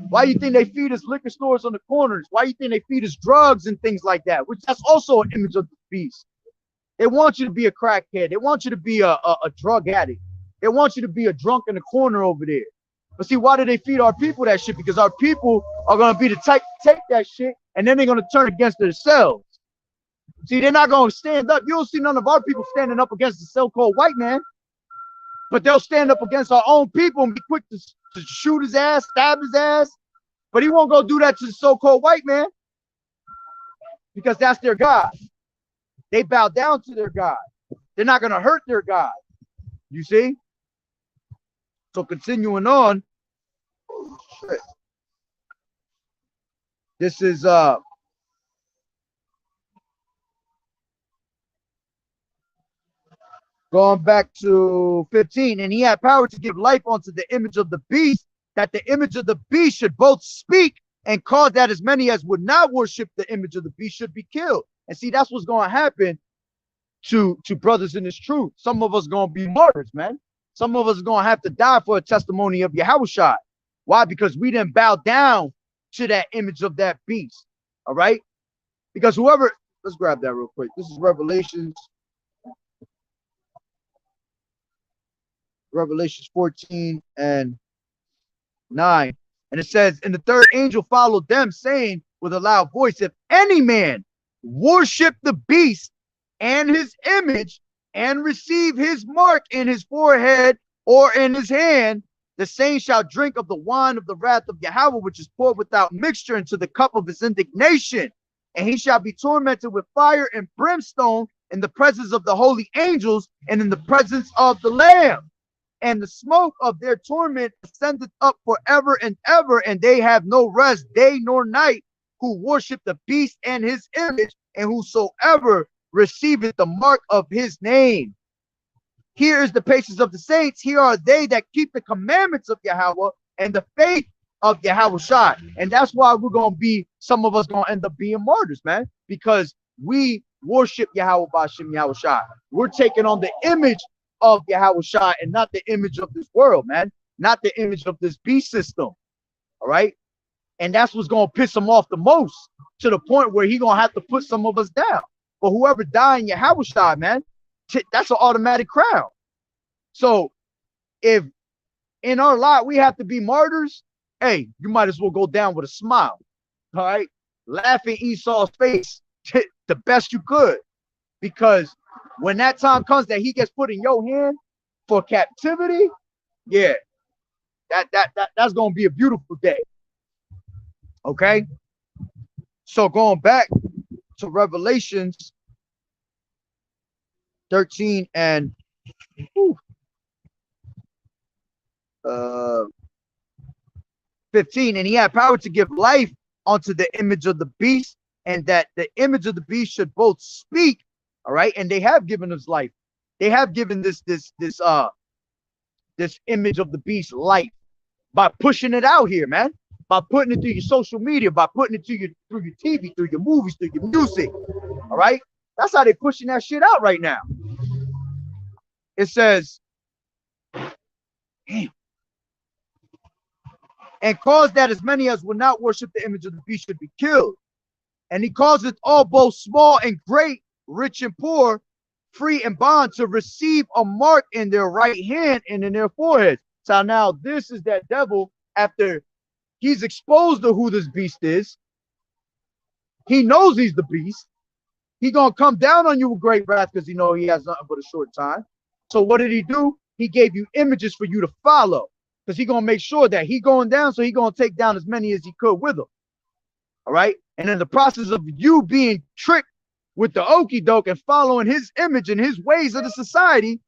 Why you think they feed us liquor stores on the corners? Why you think they feed us drugs and things like that? Which that's also an image of the beast. They want you to be a crackhead. They want you to be a drug addict. They want you to be a drunk in the corner over there. But see, why do they feed our people that shit? Because our people are going to be the type to take that shit and then they're going to turn against themselves. See, they're not going to stand up. You don't see none of our people standing up against the so-called white man. But they'll stand up against our own people and be quick to shoot his ass, stab his ass. But he won't go do that to the so-called white man. Because that's their God. They bow down to their God. They're not going to hurt their God. You see? So continuing on. Oh, shit. This is going back to 15, and he had power to give life unto the image of the beast, that the image of the beast should both speak and cause that as many as would not worship the image of the beast should be killed. And see, that's what's going to happen to brothers in this truth. Some of us going to be martyrs, man. Some of us are going to have to die for a testimony of Yahushua. Why? Because we didn't bow down to that image of that beast. All right? Because whoever, let's grab that real quick. This is Revelations 14 and 9. And it says, and the third angel followed them, saying with a loud voice, if any man worship the beast and his image and receive his mark in his forehead or in his hand, the same shall drink of the wine of the wrath of Yahweh, which is poured without mixture into the cup of his indignation. And he shall be tormented with fire and brimstone in the presence of the holy angels and in the presence of the Lamb. and the smoke of their torment ascendeth up forever and ever, and they have no rest day nor night, who worship the beast and his image, and whosoever receiveth the mark of his name. Here is the patience of the saints. Here are they that keep the commandments of Yahweh and the faith of Yahushua. And that's why we're going to be, some of us going to end up being martyrs, man, because we worship Yahweh Bashim Yahushua. We're taking on the image of Yahushua and not the image of this world, man, not the image of this beast system. All right. And that's what's going to piss him off the most, to the point where he's going to have to put some of us down. But whoever died in Yahushua, man, that's an automatic crown. So if in our lot we have to be martyrs, hey, you might as well go down with a smile. All right. Laughing Esau's face the best you could. Because when that time comes that he gets put in your hand for captivity, yeah, that's gonna be a beautiful day. Okay. So going back to Revelations 13 and 15, and he had power to give life unto the image of the beast, and that the image of the beast should both speak. All right, and they have given us life. They have given this image of the beast life by pushing it out here, man. By putting it through your social media, by putting it through your TV, through your movies, through your music. All right, that's how they're pushing that shit out right now. It says, damn. And caused that as many as will not worship the image of the beast should be killed. And he causeth all, both small and great, rich and poor, free and bond, to receive a mark in their right hand and in their foreheads. So now this is that devil. After he's exposed to who this beast is, he knows he's the beast. He gonna come down on you with great wrath, because he know he has nothing but a short time. So what did he do? He gave you images for you to follow, because he gonna make sure that he going down, so he gonna take down as many as he could with him. All right. And in the process of you being tricked with the okie doke and following his image and his ways of the society,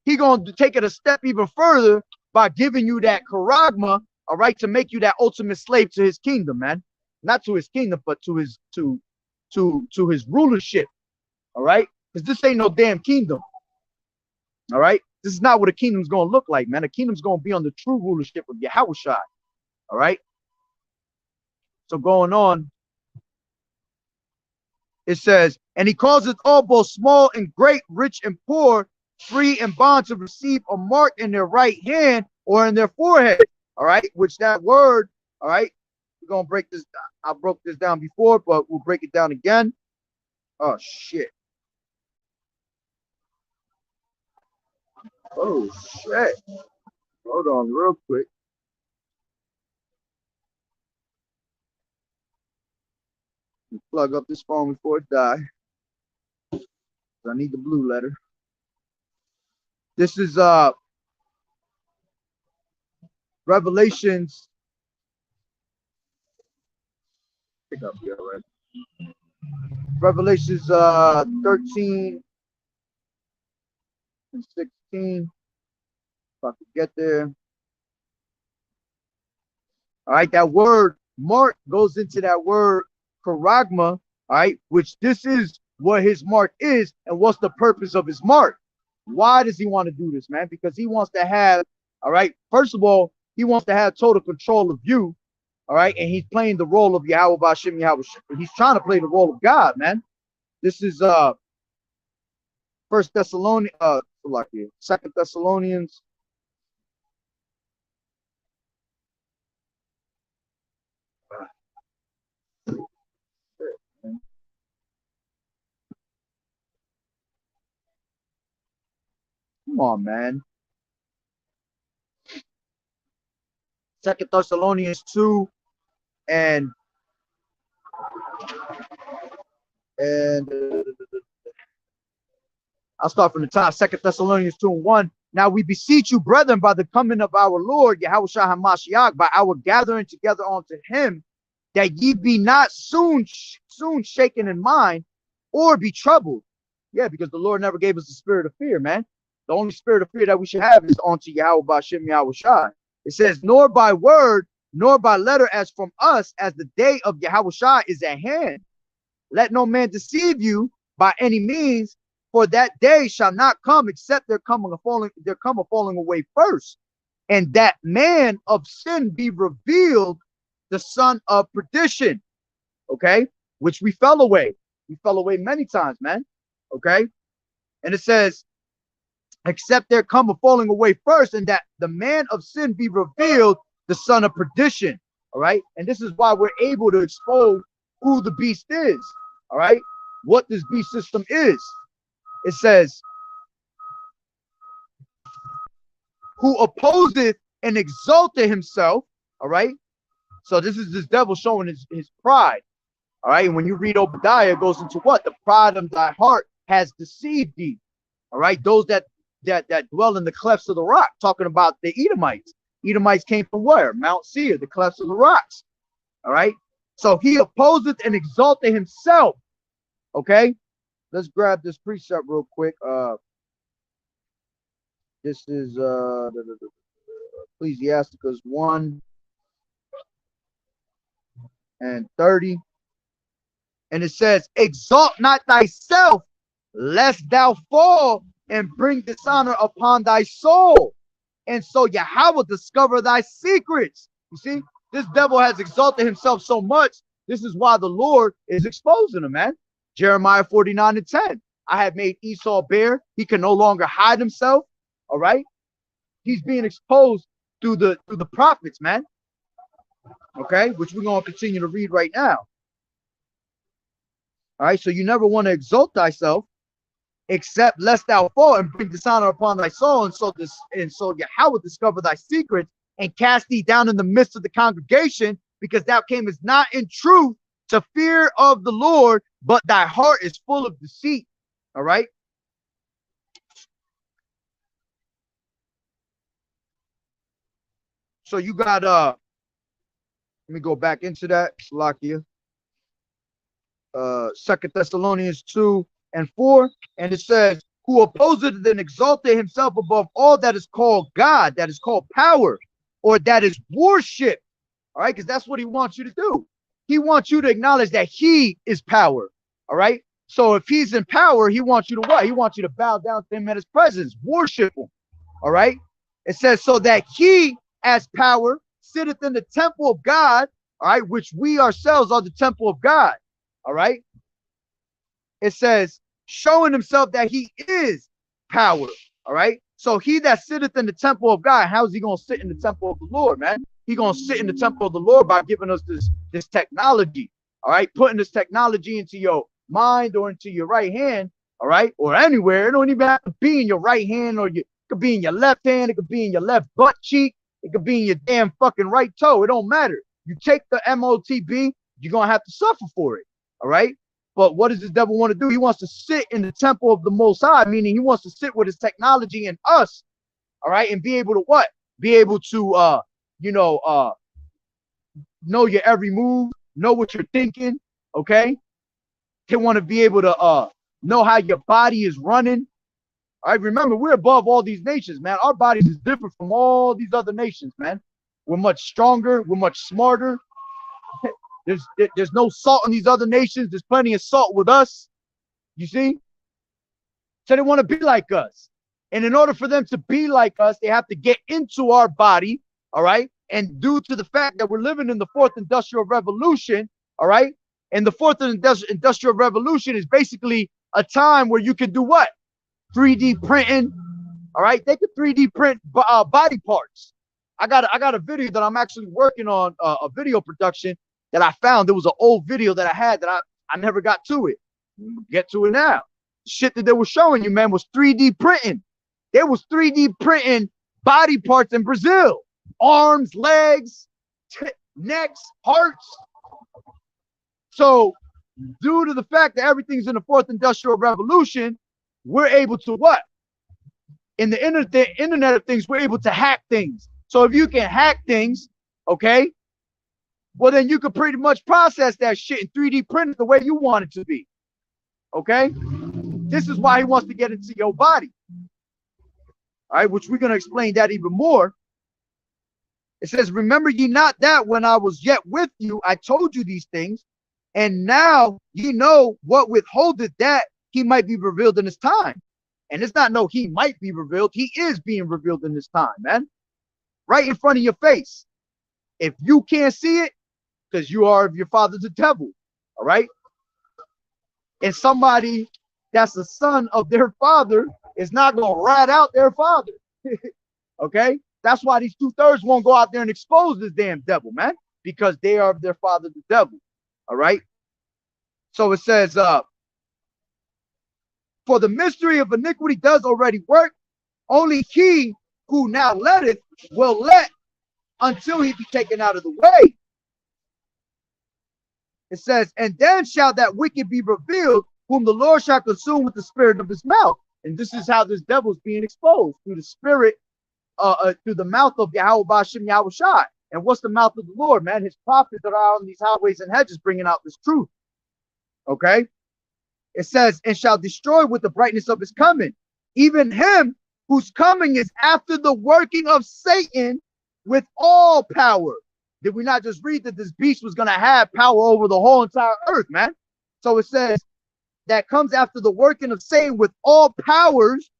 he going to take it a step even further by giving you that charagma, all right, to make you that ultimate slave to his kingdom, man. Not to his kingdom, but to his his rulership. All right. Because this ain't no damn kingdom. All right. This is not what a kingdom's going to look like, man. A kingdom's going to be on the true rulership of Yahushua. All right. So going on, it says, and he causeth all, both small and great, rich and poor, free and bond, to receive a mark in their right hand or in their forehead. All right, which that word, all right, we're going to break this down. I broke this down before, but we'll break it down again. Oh, shit. Oh, shit. Hold on real quick. Plug up this phone before it dies. I need the blue letter. This is Revelations. Pick up here, right? Revelations 13 and 16. If I could get there. All right, that word mark goes into that word charagma, all right, which this is what his mark is, and what's the purpose of his mark. Why does he want to do this, man? Because he wants to have, all right, first of all, he wants to have total control of you, all right, and he's playing the role of Yahweh Bashim Yahweh. He's trying to play the role of God, man. This is First Thessalonians, Second Thessalonians. Come on, man. Second Thessalonians 2 and I'll start from the top. Second Thessalonians 2 and 1. Now we beseech you, brethren, by the coming of our Lord Yahushua HaMashiach, by our gathering together unto him, that ye be not soon shaken in mind, or be troubled. Yeah, because the Lord never gave us the spirit of fear, man, The only spirit of fear that we should have is unto Yahweh Ba'ashem Yahweh Shai. It says, nor by word, nor by letter as from us, as the day of Yahweh Shai is at hand. Let no man deceive you by any means, for that day shall not come except there come a falling away first, and that man of sin be revealed, the son of perdition. Okay, which we fell away. We fell away many times, man. Okay, and it says, except there come a falling away first, and that the man of sin be revealed, the son of perdition. All right, and this is why we're able to expose who the beast is. All right, what this beast system is. It says, who opposeth and exalted himself. All right, so this is this devil showing his pride. All right, and when you read Obadiah, it goes into what? The pride of thy heart has deceived thee. All right, those that dwell in the clefts of the rock, talking about the Edomites. Edomites came from where? Mount Seir, the clefts of the rocks. All right, so he opposeth and exalted himself. Okay, let's grab this precept real quick. This is Ecclesiasticus 1:30. And it says, exalt not thyself, lest thou fall and bring dishonor upon thy soul. And so Yahweh will discover thy secrets. You see, this devil has exalted himself so much. This is why the Lord is exposing him, man. Jeremiah 49:10. I have made Esau bare. He can no longer hide himself. All right. He's being exposed through the prophets, man. Okay, which we're going to continue to read right now. All right, so you never want to exalt thyself, except lest thou fall and bring dishonor upon thy soul. And so Yahweh will discover thy secrets and cast thee down in the midst of the congregation, because thou camest not in truth to fear of the Lord, but thy heart is full of deceit. All right. So you got let me go back into that. Salakia. 2 Thessalonians 2:4, and it says, who opposeth and exalted himself above all that is called God, that is called power, or that is worship. All right, because that's what he wants you to do. He wants you to acknowledge that he is power. All right, so if he's in power, he wants you to what? He wants you to bow down to him in his presence, worship him. All right, it says, so that he as power sitteth in the temple of God, all right, which we ourselves are the temple of God. All right, it says, showing himself that he is power. All right, so he that sitteth in the temple of God, how is he going to sit in the temple of the Lord, man? He going to sit in the temple of the Lord by giving us this technology. All right, putting this technology into your mind or into your right hand. All right, or anywhere. It don't even have to be in your right hand, or it could be in your left hand. It could be in your left butt cheek. It could be in your damn fucking right toe. It don't matter. You take the MOTB, you're going to have to suffer for it. All right. But what does this devil want to do? He wants to sit in the temple of the Most High, meaning he wants to sit with his technology in us. All right. And be able to what? Be able to, know your every move, know what you're thinking. Okay. They want to be able to know how your body is running. All right. Remember, we're above all these nations, man. Our bodies is different from all these other nations, man. We're much stronger. We're much smarter. There's no salt in these other nations. There's plenty of salt with us. You see? So they want to be like us. And in order for them to be like us, they have to get into our body. All right. And due to the fact that we're living in the fourth industrial revolution. All right. And the fourth industrial revolution is basically a time where you can do what? 3D printing. All right. They could 3D print body parts. I got a video that I'm actually working on, a video production that I found. There was an old video that I had that I never got to it. Get to it now. Shit that they were showing you, man, was 3D printing. There was 3D printing body parts in Brazil. Arms, legs, necks, hearts. So due to the fact that everything's in the fourth industrial revolution, we're able to what? In the internet of things, we're able to hack things. So if you can hack things, okay, well, then you could pretty much process that shit and 3D print it the way you want it to be. Okay? This is why he wants to get into your body. All right, which we're going to explain that even more. It says, remember ye not that when I was yet with you, I told you these things, and now ye know what withholdeth that he might be revealed in his time. And it's not no he might be revealed. He is being revealed in this time, man. Right in front of your face. If you can't see it, because you are of your father the devil. All right. And somebody that's the son of their father is not going to rat out their father. Okay. That's why these 2/3 won't go out there and expose this damn devil, man, because they are of their father the devil. All right. So it says, for the mystery of iniquity does already work. Only he who now letteth will let until he be taken out of the way. It says, and then shall that wicked be revealed, whom the Lord shall consume with the spirit of his mouth. And this is how this devil is being exposed, through the spirit, through the mouth of Yahweh Ba'ashem Yahweh Shai. And what's the mouth of the Lord, man? His prophets that are on these highways and hedges bringing out this truth. Okay. It says, and shall destroy with the brightness of his coming, even him whose coming is after the working of Satan with all power. Did we not just read that this beast was going to have power over the whole entire earth, man? So it says that comes after the working of Satan with all powers,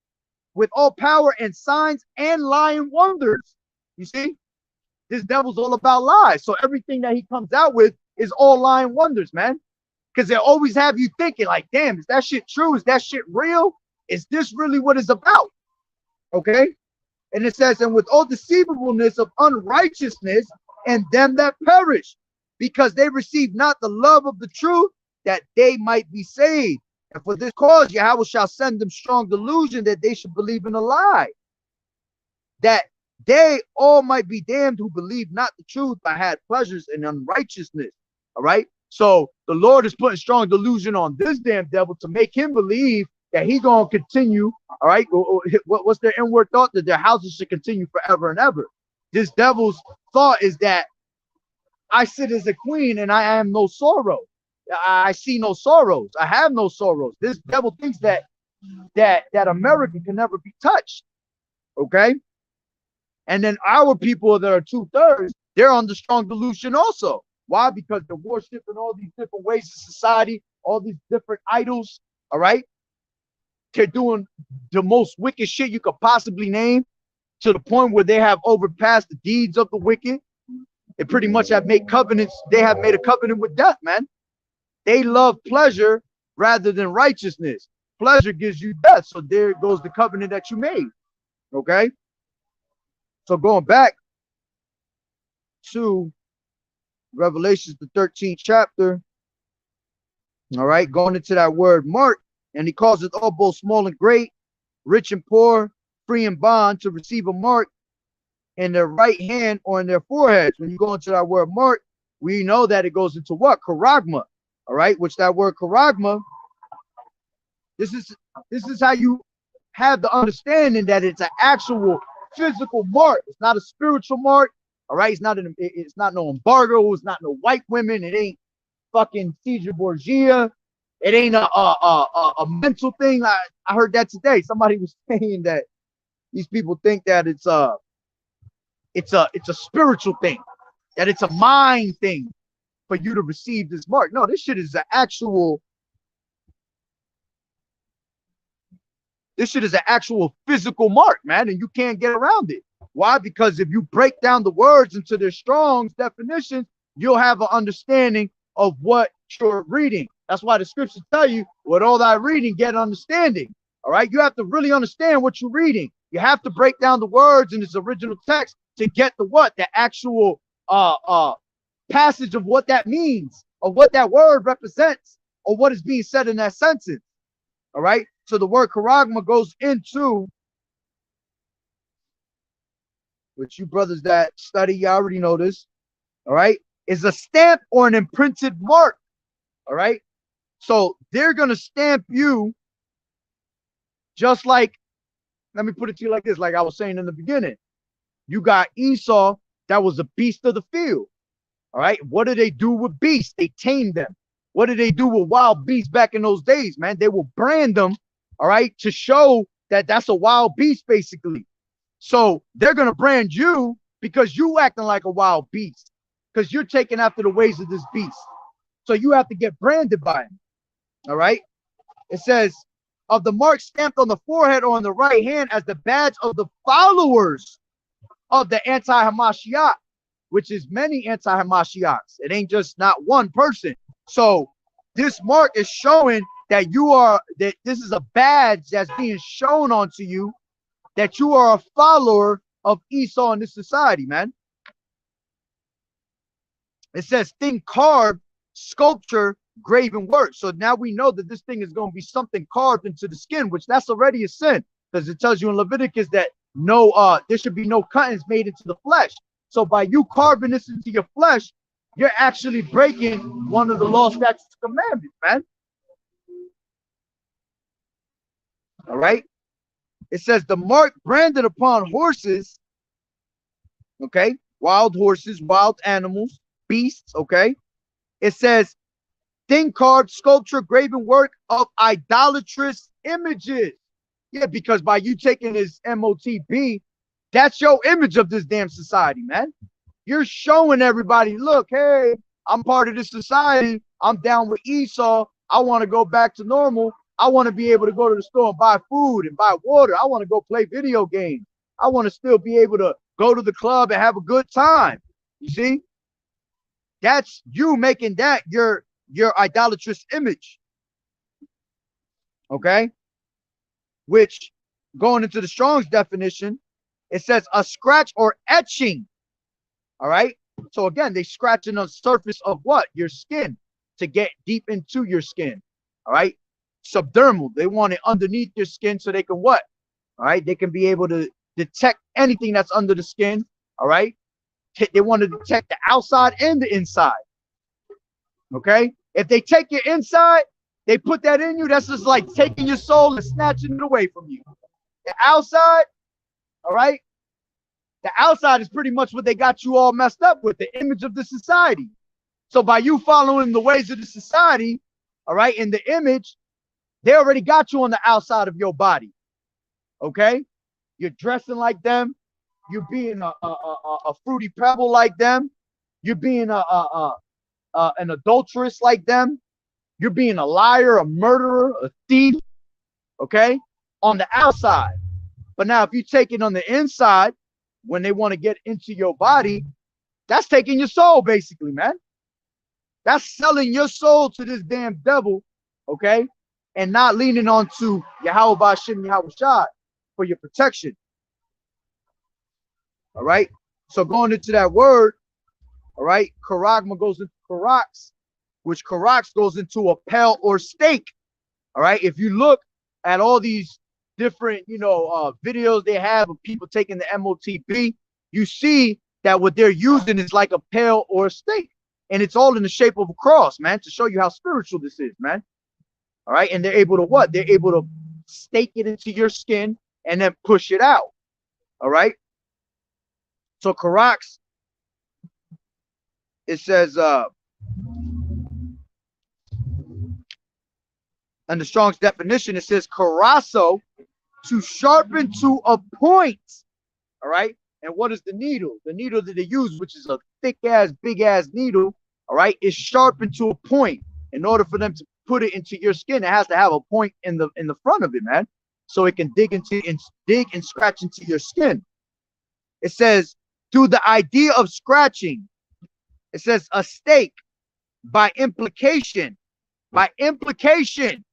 with all power and signs and lying wonders. You see, this devil's all about lies. So everything that he comes out with is all lying wonders, man. Because they always have you thinking like, damn, is that shit true? Is that shit real? Is this really what it's about? Okay. And it says, and with all deceivableness of unrighteousness and them that perish, because they receive not the love of the truth, that they might be saved. And for this cause, Yahweh shall send them strong delusion that they should believe in a lie, that they all might be damned who believe not the truth, but had pleasures in unrighteousness. All right. So the Lord is putting strong delusion on this damn devil to make him believe that he gonna continue. All right. What's their inward thought? That their houses should continue forever and ever. This devil's thought is that I sit as a queen and I am no sorrow. I see no sorrows. I have no sorrows. This devil thinks that America can never be touched. Okay. And then our people that are 2/3, they're under strong delusion also. Why? Because they're worshiping all these different ways of society, all these different idols. All right. They're doing the most wicked shit you could possibly name, to the point where they have overpassed the deeds of the wicked. They pretty much have made covenants. They have made a covenant with death, man. They love pleasure rather than righteousness. Pleasure gives you death. So there goes the covenant that you made. Okay. So going back to Revelations, the 13th chapter. All right. Going into that word mark. And he calls it all, both small and great, rich and poor, free and bond, to receive a mark in their right hand or in their foreheads. When you go into that word mark, we know that it goes into what? Charagma. All right. Which that word charagma, this is how you have the understanding that it's an actual physical mark. It's not a spiritual mark. All right. It's not no embargo. It's not no white women. It ain't fucking Caesar Borgia. It ain't a mental thing. I heard that today. Somebody was saying that these people think that it's a spiritual thing, that it's a mind thing for you to receive this mark. No, this shit is an actual. This shit is an actual physical mark, man, and you can't get around it. Why? Because if you break down the words into their Strong's definitions, you'll have an understanding of what you're reading. That's why the scriptures tell you, with all thy reading, get understanding. All right. You have to really understand what you're reading. You have to break down the words in its original text to get the what? The actual passage of what that means, of what that word represents, or what is being said in that sentence. All right. So the word charagma goes into, which you brothers that study, you already know this. All right. Is a stamp or an imprinted mark. All right. So they're going to stamp you just like, let me put it to you like this, like I was saying in the beginning. You got Esau, that was a beast of the field. All right. What do they do with beasts? They tame them. What did they do with wild beasts back in those days, man? They will brand them, all right, to show that that's a wild beast, basically. So they're going to brand you because you acting like a wild beast, because you're taking after the ways of this beast. So you have to get branded by him. All right. It says, of the mark stamped on the forehead or on the right hand as the badge of the followers of the anti-Hamashiach, which is many anti-Hamashiachs. It ain't just not one person. So this mark is showing that that this is a badge that's being shown onto you, that you are a follower of Esau in this society, man. It says thing carved, sculpture, graven work. So now we know that this thing is going to be something carved into the skin, which that's already a sin, because it tells you in Leviticus that there should be no cuttings made into the flesh. So by you carving this into your flesh, you're actually breaking one of the law, statutes, commandments, man. All right. It says the mark branded upon horses, okay, wild horses, wild animals, beasts, okay. It says thing carved, sculpture, graven work of idolatrous images. Yeah, because by you taking this MOTB, that's your image of this damn society, man. You're showing everybody, look, hey, I'm part of this society. I'm down with Esau. I want to go back to normal. I want to be able to go to the store and buy food and buy water. I want to go play video games. I want to still be able to go to the club and have a good time. You see? That's you making that your idolatrous image. Okay? Which, going into the Strong's definition, it says a scratch or etching. All right? So again, they scratching on the surface of what? Your skin, to get deep into your skin. All right? Subdermal. They want it underneath your skin so they can what? All right? They can be able to detect anything that's under the skin. All right? They want to detect the outside and the inside. Okay? If they take your inside, they put that in you, that's just like taking your soul and snatching it away from you. The outside, all right? The outside is pretty much what they got you all messed up with, the image of the society. So by you following the ways of the society, all right, in the image, they already got you on the outside of your body. Okay? You're dressing like them. You're being a fruity pebble like them. You're being an adulteress like them. You're being a liar, a murderer, a thief, okay, on the outside. But now if you take it on the inside, when they want to get into your body, that's taking your soul, basically, man. That's selling your soul to this damn devil, okay, and not leaning on to Yahweh Ba'ashem Yahweh Shai for your protection. All right? So going into that word, all right, Karagma goes into Karax, which Karax goes into a pale or stake. All right. If you look at all these different, videos they have of people taking the MOTB, you see that what they're using is like a pale or a stake. And it's all in the shape of a cross, man, to show you how spiritual this is, man. All right. And they're able to what? They're able to stake it into your skin and then push it out. All right. So Karax, it says, and the Strong's definition, it says karasso, to sharpen to a point. All right. And what is the needle? The needle that they use, which is a thick ass, big ass needle, all right, is sharpened to a point. In order for them to put it into your skin, it has to have a point in the front of it, man. So it can dig and scratch into your skin. It says, through the idea of scratching, it says a stake by implication. By implication.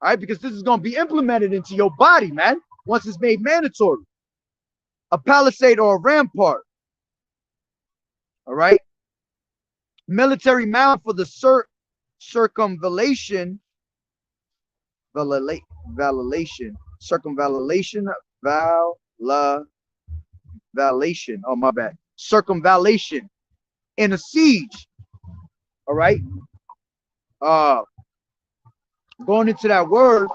All right, because this is going to be implemented into your body, man, once it's made mandatory. A palisade or a rampart. All right. Military mound for the circumvallation. Circumvallation. Oh, my bad. Circumvallation in a siege. All right. Going into that word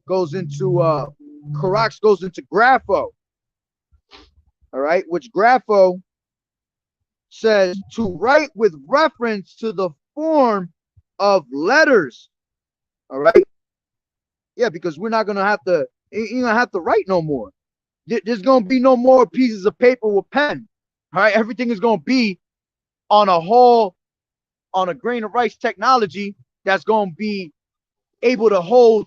goes into Karax goes into grapho. All right, which grapho says to write with reference to the form of letters. All right. Yeah, because we're not going to have to You don't have to write no more. There's gonna be no more pieces of paper with pen. All right, everything is gonna be on a grain of rice technology that's gonna be able to hold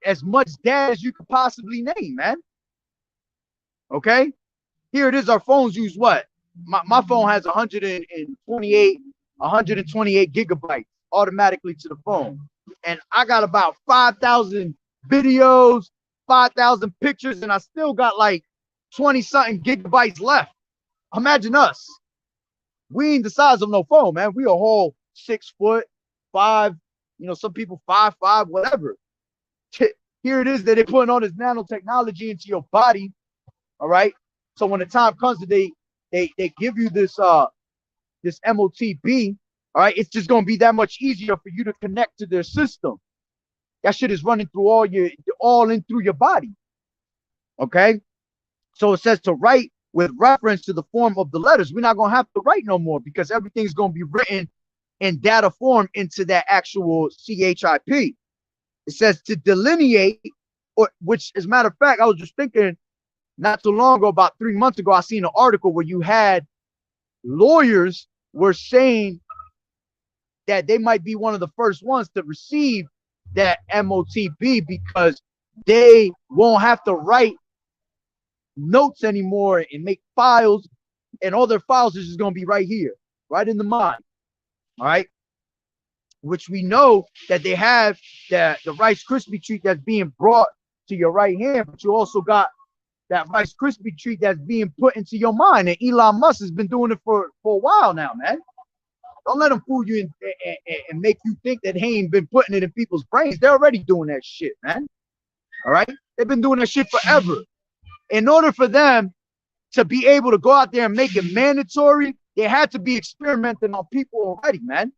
as much data as you could possibly name, man. Okay, here it is. Our phones use what? My phone has 128 gigabytes automatically to the phone, and I got about 5,000 videos, 5,000 pictures, and I still got like 20 something gigabytes left. Imagine us. We ain't the size of no phone, man. We a whole 6 foot, 5, some people 5'5", whatever. Here it is that they're putting all this nanotechnology into your body. All right. So when the time comes that they give you this MOTB, all right, it's just gonna be that much easier for you to connect to their system. That shit is running through all in through your body. Okay. So it says to write with reference to the form of the letters. We're not gonna have to write no more because everything's gonna be written in data form into that actual CHIP. It says to delineate, or which, as a matter of fact, I was just thinking not too long ago, about 3 months ago, I seen an article where you had lawyers were saying that they might be one of the first ones to receive that MOTB because they won't have to write notes anymore and make files, and all their files is just going to be right here, right in the mind. All right. Which we know that they have the Rice Krispie treat that's being brought to your right hand, but you also got that Rice Krispie treat that's being put into your mind. And Elon Musk has been doing it for a while now, man. Don't let them fool you and make you think that he ain't been putting it in people's brains. They're already doing that shit, man. All right? They've been doing that shit forever. In order for them to be able to go out there and make it mandatory, they had to be experimenting on people already, man.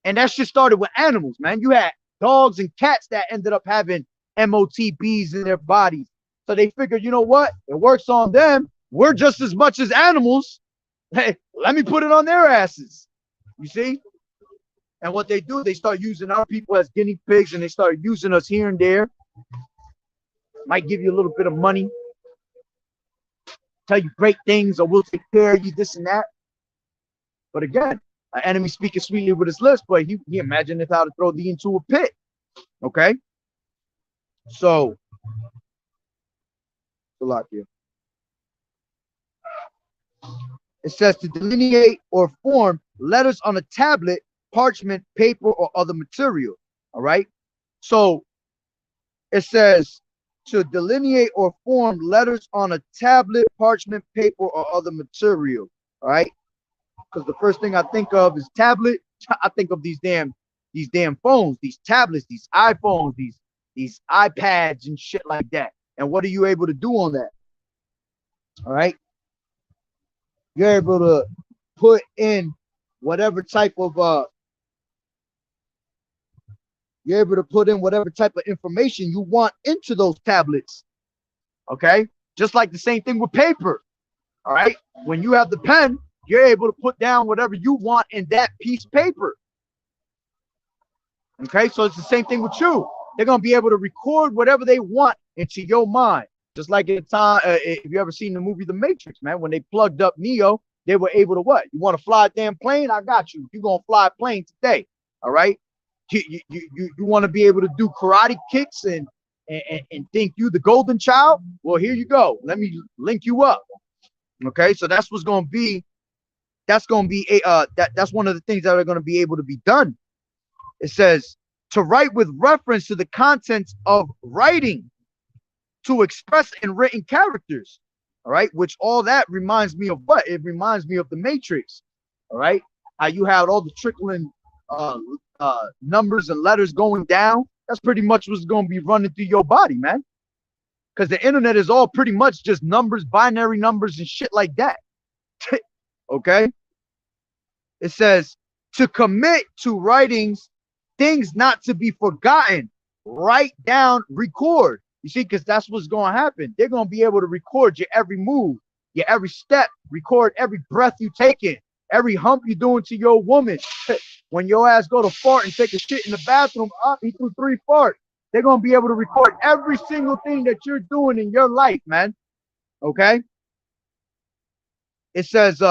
And that shit started with animals, man. You had dogs and cats that ended up having MOTBs in their bodies. So they figured, you know what? It works on them. We're just as much as animals. Hey, let me put it on their asses. You see? And what they do, they start using our people as guinea pigs, and they start using us here and there. Might give you a little bit of money. Tell you great things, or we'll take care of you, this and that. But again, an enemy speaking sweetly with his lips, but he imagined how to throw thee into a pit. Okay? So, here. It says to delineate or form letters on a tablet, parchment, paper, or other material. All right. So it says to delineate or form letters on a tablet, parchment, paper, or other material. All right. Because the first thing I think of is tablet. I think of these damn phones, these tablets, these iPhones, these iPads and shit like that. And what are you able to do on that? All right. You're able to put in whatever type of information you want into those tablets. Okay. Just like the same thing with paper. All right. When you have the pen, you're able to put down whatever you want in that piece of paper. Okay. So it's the same thing with you. They're going to be able to record whatever they want into your mind. Just like in time, if you ever seen the movie The Matrix, man, when they plugged up Neo, they were able to what? You want to fly a damn plane? I got you. You're going to fly a plane today. All right. You want to be able to do karate kicks and think you the golden child? Well, here you go. Let me link you up. Okay. So that's what's going to be. That's going to be that's one of the things that are going to be able to be done. It says to write with reference to the contents of writing, to express in written characters. All right. Which all that reminds me of what? It reminds me of the Matrix. All right. How you had all the trickling numbers and letters going down. That's pretty much what's going to be running through your body, man. Because the internet is all pretty much just numbers, binary numbers and shit like that. Okay. It says to commit to writings, things not to be forgotten, write down, record. You see, because that's what's going to happen. They're going to be able to record your every move, your every step, record every breath you take in, every hump you're doing to your woman. When your ass go to fart and take a shit in the bathroom, he threw 3 farts. They're going to be able to record every single thing that you're doing in your life, man. Okay? It says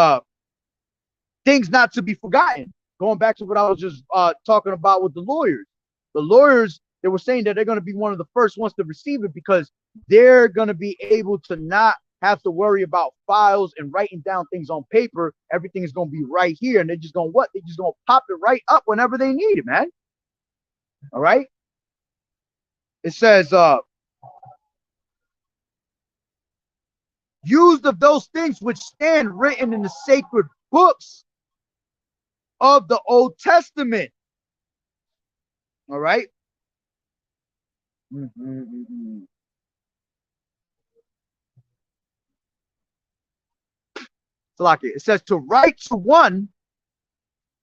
things not to be forgotten. Going back to what I was just talking about with the lawyers. The lawyers, they were saying that they're going to be one of the first ones to receive it because they're going to be able to not have to worry about files and writing down things on paper. Everything is going to be right here. And they're just going to what? They're just going to pop it right up whenever they need it, man. All right? It says, used of those things which stand written in the sacred books of the Old Testament. All right. It says to write to one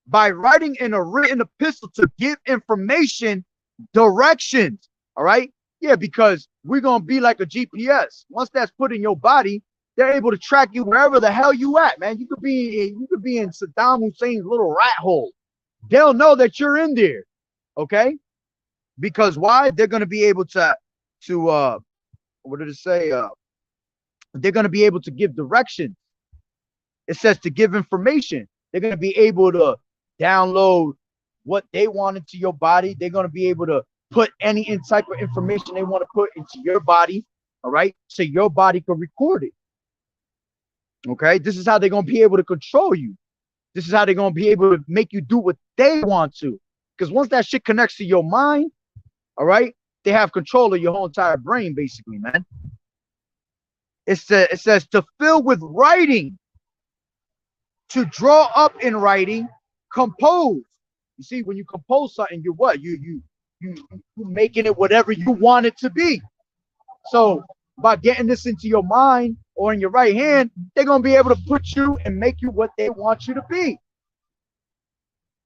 by writing in a written epistle to give information, directions. All right. Yeah, because we're going to be like a GPS. Once that's put in your body, they're able to track you wherever the hell you at, man. You could be in Saddam Hussein's little rat hole. They'll know that you're in there. Okay? Because why? They're going to be able to what did it say? They're going to be able to give directions. It says to give information. They're going to be able to download what they want into your body. They're going to be able to put any type of information they want to put into your body. All right. So your body can record it. Okay. This is how they're going to be able to control you. This is how they're going to be able to make you do what they want to. Because once that shit connects to your mind, all right, they have control of your whole entire brain, basically, man. It says to fill with writing, to draw up in writing, compose. You see, when you compose something, you're what? You making it whatever you want it to be. So by getting this into your mind or in your right hand, they're gonna be able to put you and make you what they want you to be.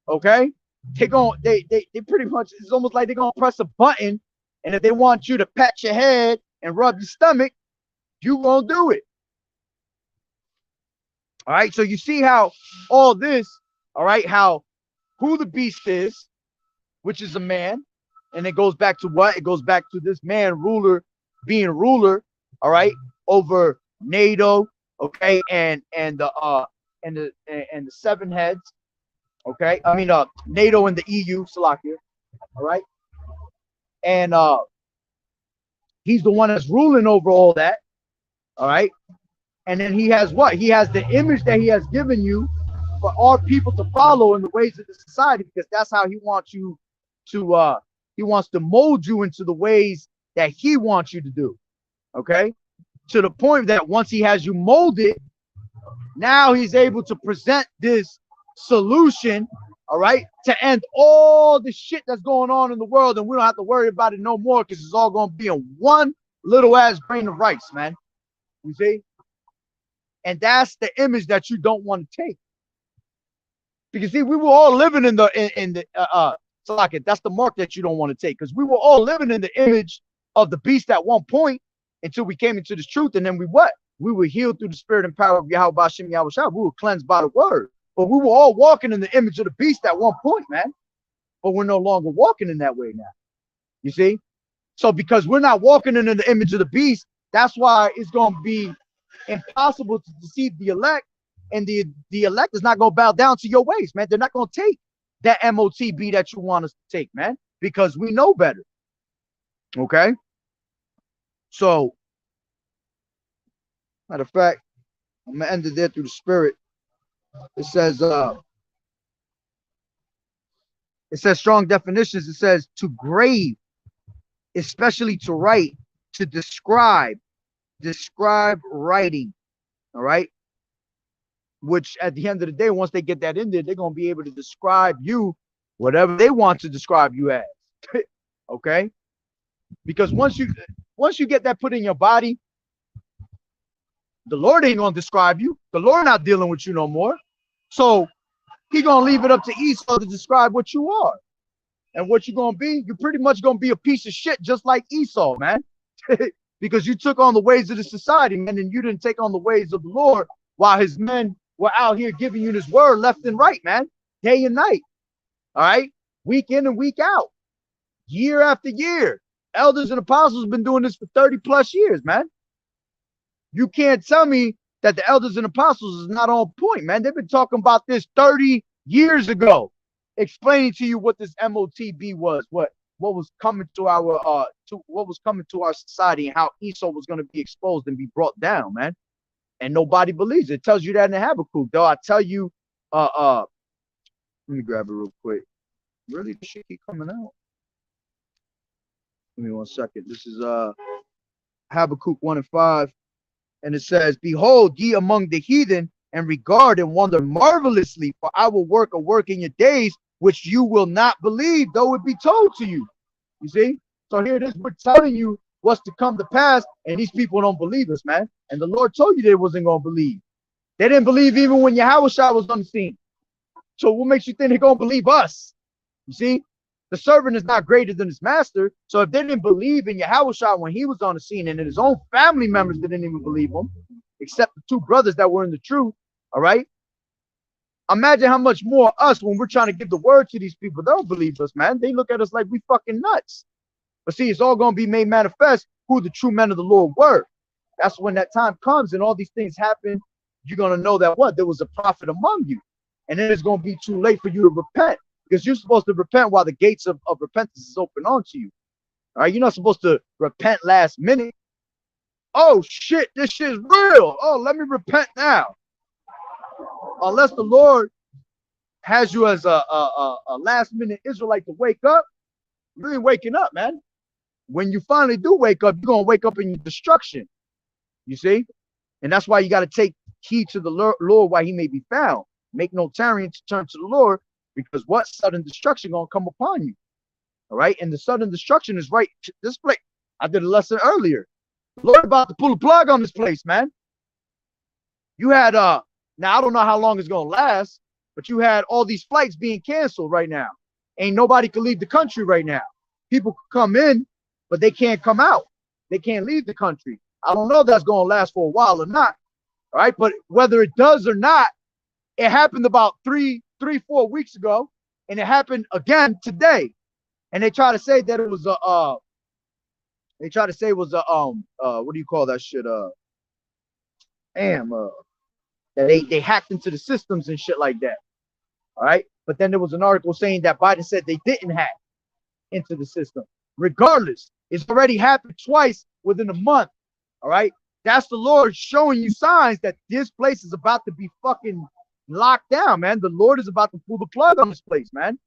Okay? They pretty much, it's almost like they're gonna press a button, and if they want you to pat your head and rub your stomach, you gonna do it. All right, so you see how all this, all right, who the beast is, which is a man, and it goes back to what? It goes back to this man being ruler, all right, over NATO, okay, and the seven heads, okay. I mean NATO and the EU, Salakia, all right, and he's the one that's ruling over all that, all right. And then he has what? He has the image that he has given you for all people to follow in the ways of the society, because that's how he wants you to he wants to mold you into the ways that he wants you to do. Okay? To the point that once he has you molded, now he's able to present this solution, all right, to end all the shit that's going on in the world, and we don't have to worry about it no more, because it's all going to be in one little ass grain of rice, man. You see? And that's the image that you don't want to take. Because see, we were all living in the socket. That's the mark that you don't want to take. Because we were all living in the image of the beast at one point until we came into this truth. And then we what? We were healed through the spirit and power of Yahweh Bashem Yahweh Shah. We were cleansed by the word. But we were all walking in the image of the beast at one point, man. But we're no longer walking in that way now. You see? So because we're not walking in the image of the beast, that's why it's going to be impossible to deceive the elect, and the elect is not going to bow down to your ways, man. They're not going to take that MOTB that you want us to take, man, because we know better. Okay? So, matter of fact, I'm going to end it there through the spirit. It says strong definitions. It says to grave, especially to write, to describe writing, all right, which at the end of the day, once they get that in there, they're going to be able to describe you whatever they want to describe you as. Okay, because once you get that put in your body, the Lord ain't going to describe you. The Lord not dealing with you no more, so he going to leave it up to Esau to describe what you are and what you're going to be. You're pretty much going to be a piece of shit just like Esau, man. Because you took on the ways of the society, man, and you didn't take on the ways of the Lord, while his men were out here giving you this word left and right, man, day and night. All right, week in and week out, year after year. Elders and apostles have been doing this for 30 plus years, man. You can't tell me that the elders and apostles is not on point, man. They've been talking about this 30 years ago, explaining to you what this MOTB was, what was coming to our what was coming to our society, and how Esau was going to be exposed and be brought down, man. And nobody believes it. It tells you that in Habakkuk, though. I tell you, let me grab it real quick. Really, this shit keep coming out. Give me 1 second. This is Habakkuk 1:5. And it says, behold, ye among the heathen, and regard and wonder marvelously, for I will work a work in your days, which you will not believe, though it be told to you. You see? So here it is. We're telling you what's to come to pass, and these people don't believe us, man. And the Lord told you they wasn't going to believe. They didn't believe even when Yahushua was on the scene. So what makes you think they're going to believe us? You see? The servant is not greater than his master. So if they didn't believe in Yahushua when he was on the scene, and his own family members didn't even believe him, except the 2 brothers that were in the truth, all right? Imagine how much more us when we're trying to give the word to these people. They don't believe us, man. They look at us like we fucking nuts. But see, it's all going to be made manifest who the true men of the Lord were. That's when that time comes and all these things happen. You're going to know that what? There was a prophet among you. And then it's going to be too late for you to repent. Because you're supposed to repent while the gates of repentance is open onto you. All right, you're not supposed to repent last minute. Oh shit, this shit is real. Oh, let me repent now. Unless the Lord has you as a last minute Israelite to wake up, you ain't waking up, man. When you finally do wake up, you're gonna wake up in your destruction. You see? And that's why you got to take heed to the Lord while he may be found. Make no tarrying to turn to the Lord. Because what sudden destruction gonna come upon you? All right, and the sudden destruction is right this place. I did a lesson earlier. The Lord about to pull a plug on this place, man. You had now I don't know how long it's gonna last, but you had all these flights being canceled right now. Ain't nobody can leave the country right now. People can come in, but they can't come out. They can't leave the country. I don't know if that's gonna last for a while or not. All right, but whether it does or not, it happened about 4 weeks ago, and it happened again today. And they try to say that it was a what do you call that shit? That they hacked into the systems and shit like that. All right. But then there was an article saying that Biden said they didn't hack into the system. Regardless, it's already happened twice within a month. All right. That's the Lord showing you signs that this place is about to be fucking locked down, man. The Lord is about to pull the plug on this place, man.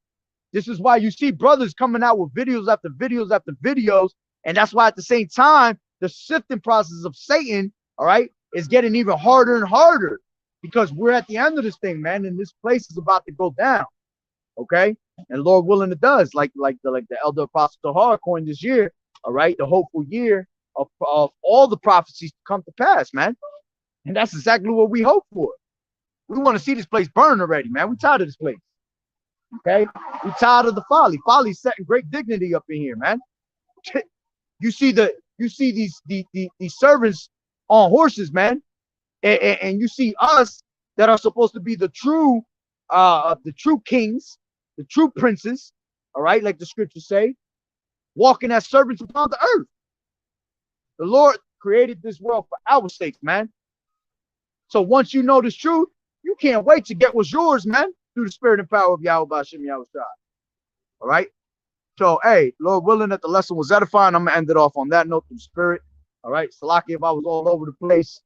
This is why you see brothers coming out with videos after videos after videos. And that's why at the same time, the sifting process of Satan, all right, is getting even harder and harder because we're at the end of this thing, man. And this place is about to go down. Okay. And Lord willing, it does. Like the elder apostle Tahar coined this year, all right, the hopeful year of all the prophecies to come to pass, man. And that's exactly what we hope for. We want to see this place burn already, man. We're tired of this place. Okay? We're tired of the folly. Folly's setting great dignity up in here, man. You see these servants on horses, man. And you see us that are supposed to be the true kings, the true princes, all right, like the scriptures say, walking as servants upon the earth. The Lord created this world for our sakes, man. So once you know this truth, you can't wait to get what's yours, man, through the spirit and power of Yahweh Hashem Yahushua. All right. So, hey, Lord willing that the lesson was edifying, I'm going to end it off on that note through the spirit. All right. Salaki, if I was all over the place,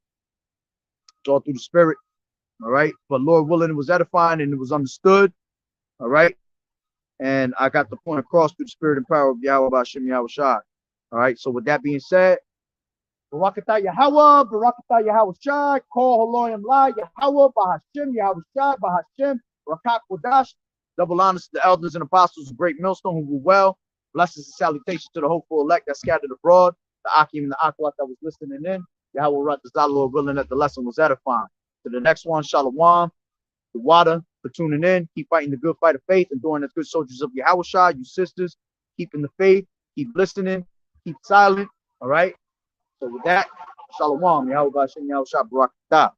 it's all through the spirit. All right. But Lord willing, it was edifying and it was understood. All right. And I got the point across through the spirit and power of Yahweh Hashem Yahushua. All right. So with that being said, Barakatah Yahweh, Barakatah Yahweh Shai, Kol Haloyim La, Yahweh, Bahashem, Yahweh Shai, Bahashem, Rakat Kodash. Double honors to the elders and apostles of Great Millstone who rule well. Blessings and salutations to the hopeful elect that scattered abroad, the Akim and the Akwat that was listening in. Yahweh Ratazah, willing that the lesson was edifying. To the next one, Shalom, the water for tuning in. Keep fighting the good fight of faith and doing as good soldiers of Yahweh Shai, you sisters. Keeping the faith, keep listening, keep silent. All right. So with that, Shalom, Yahweh Bashem, Yahweh Shah, Barakatah.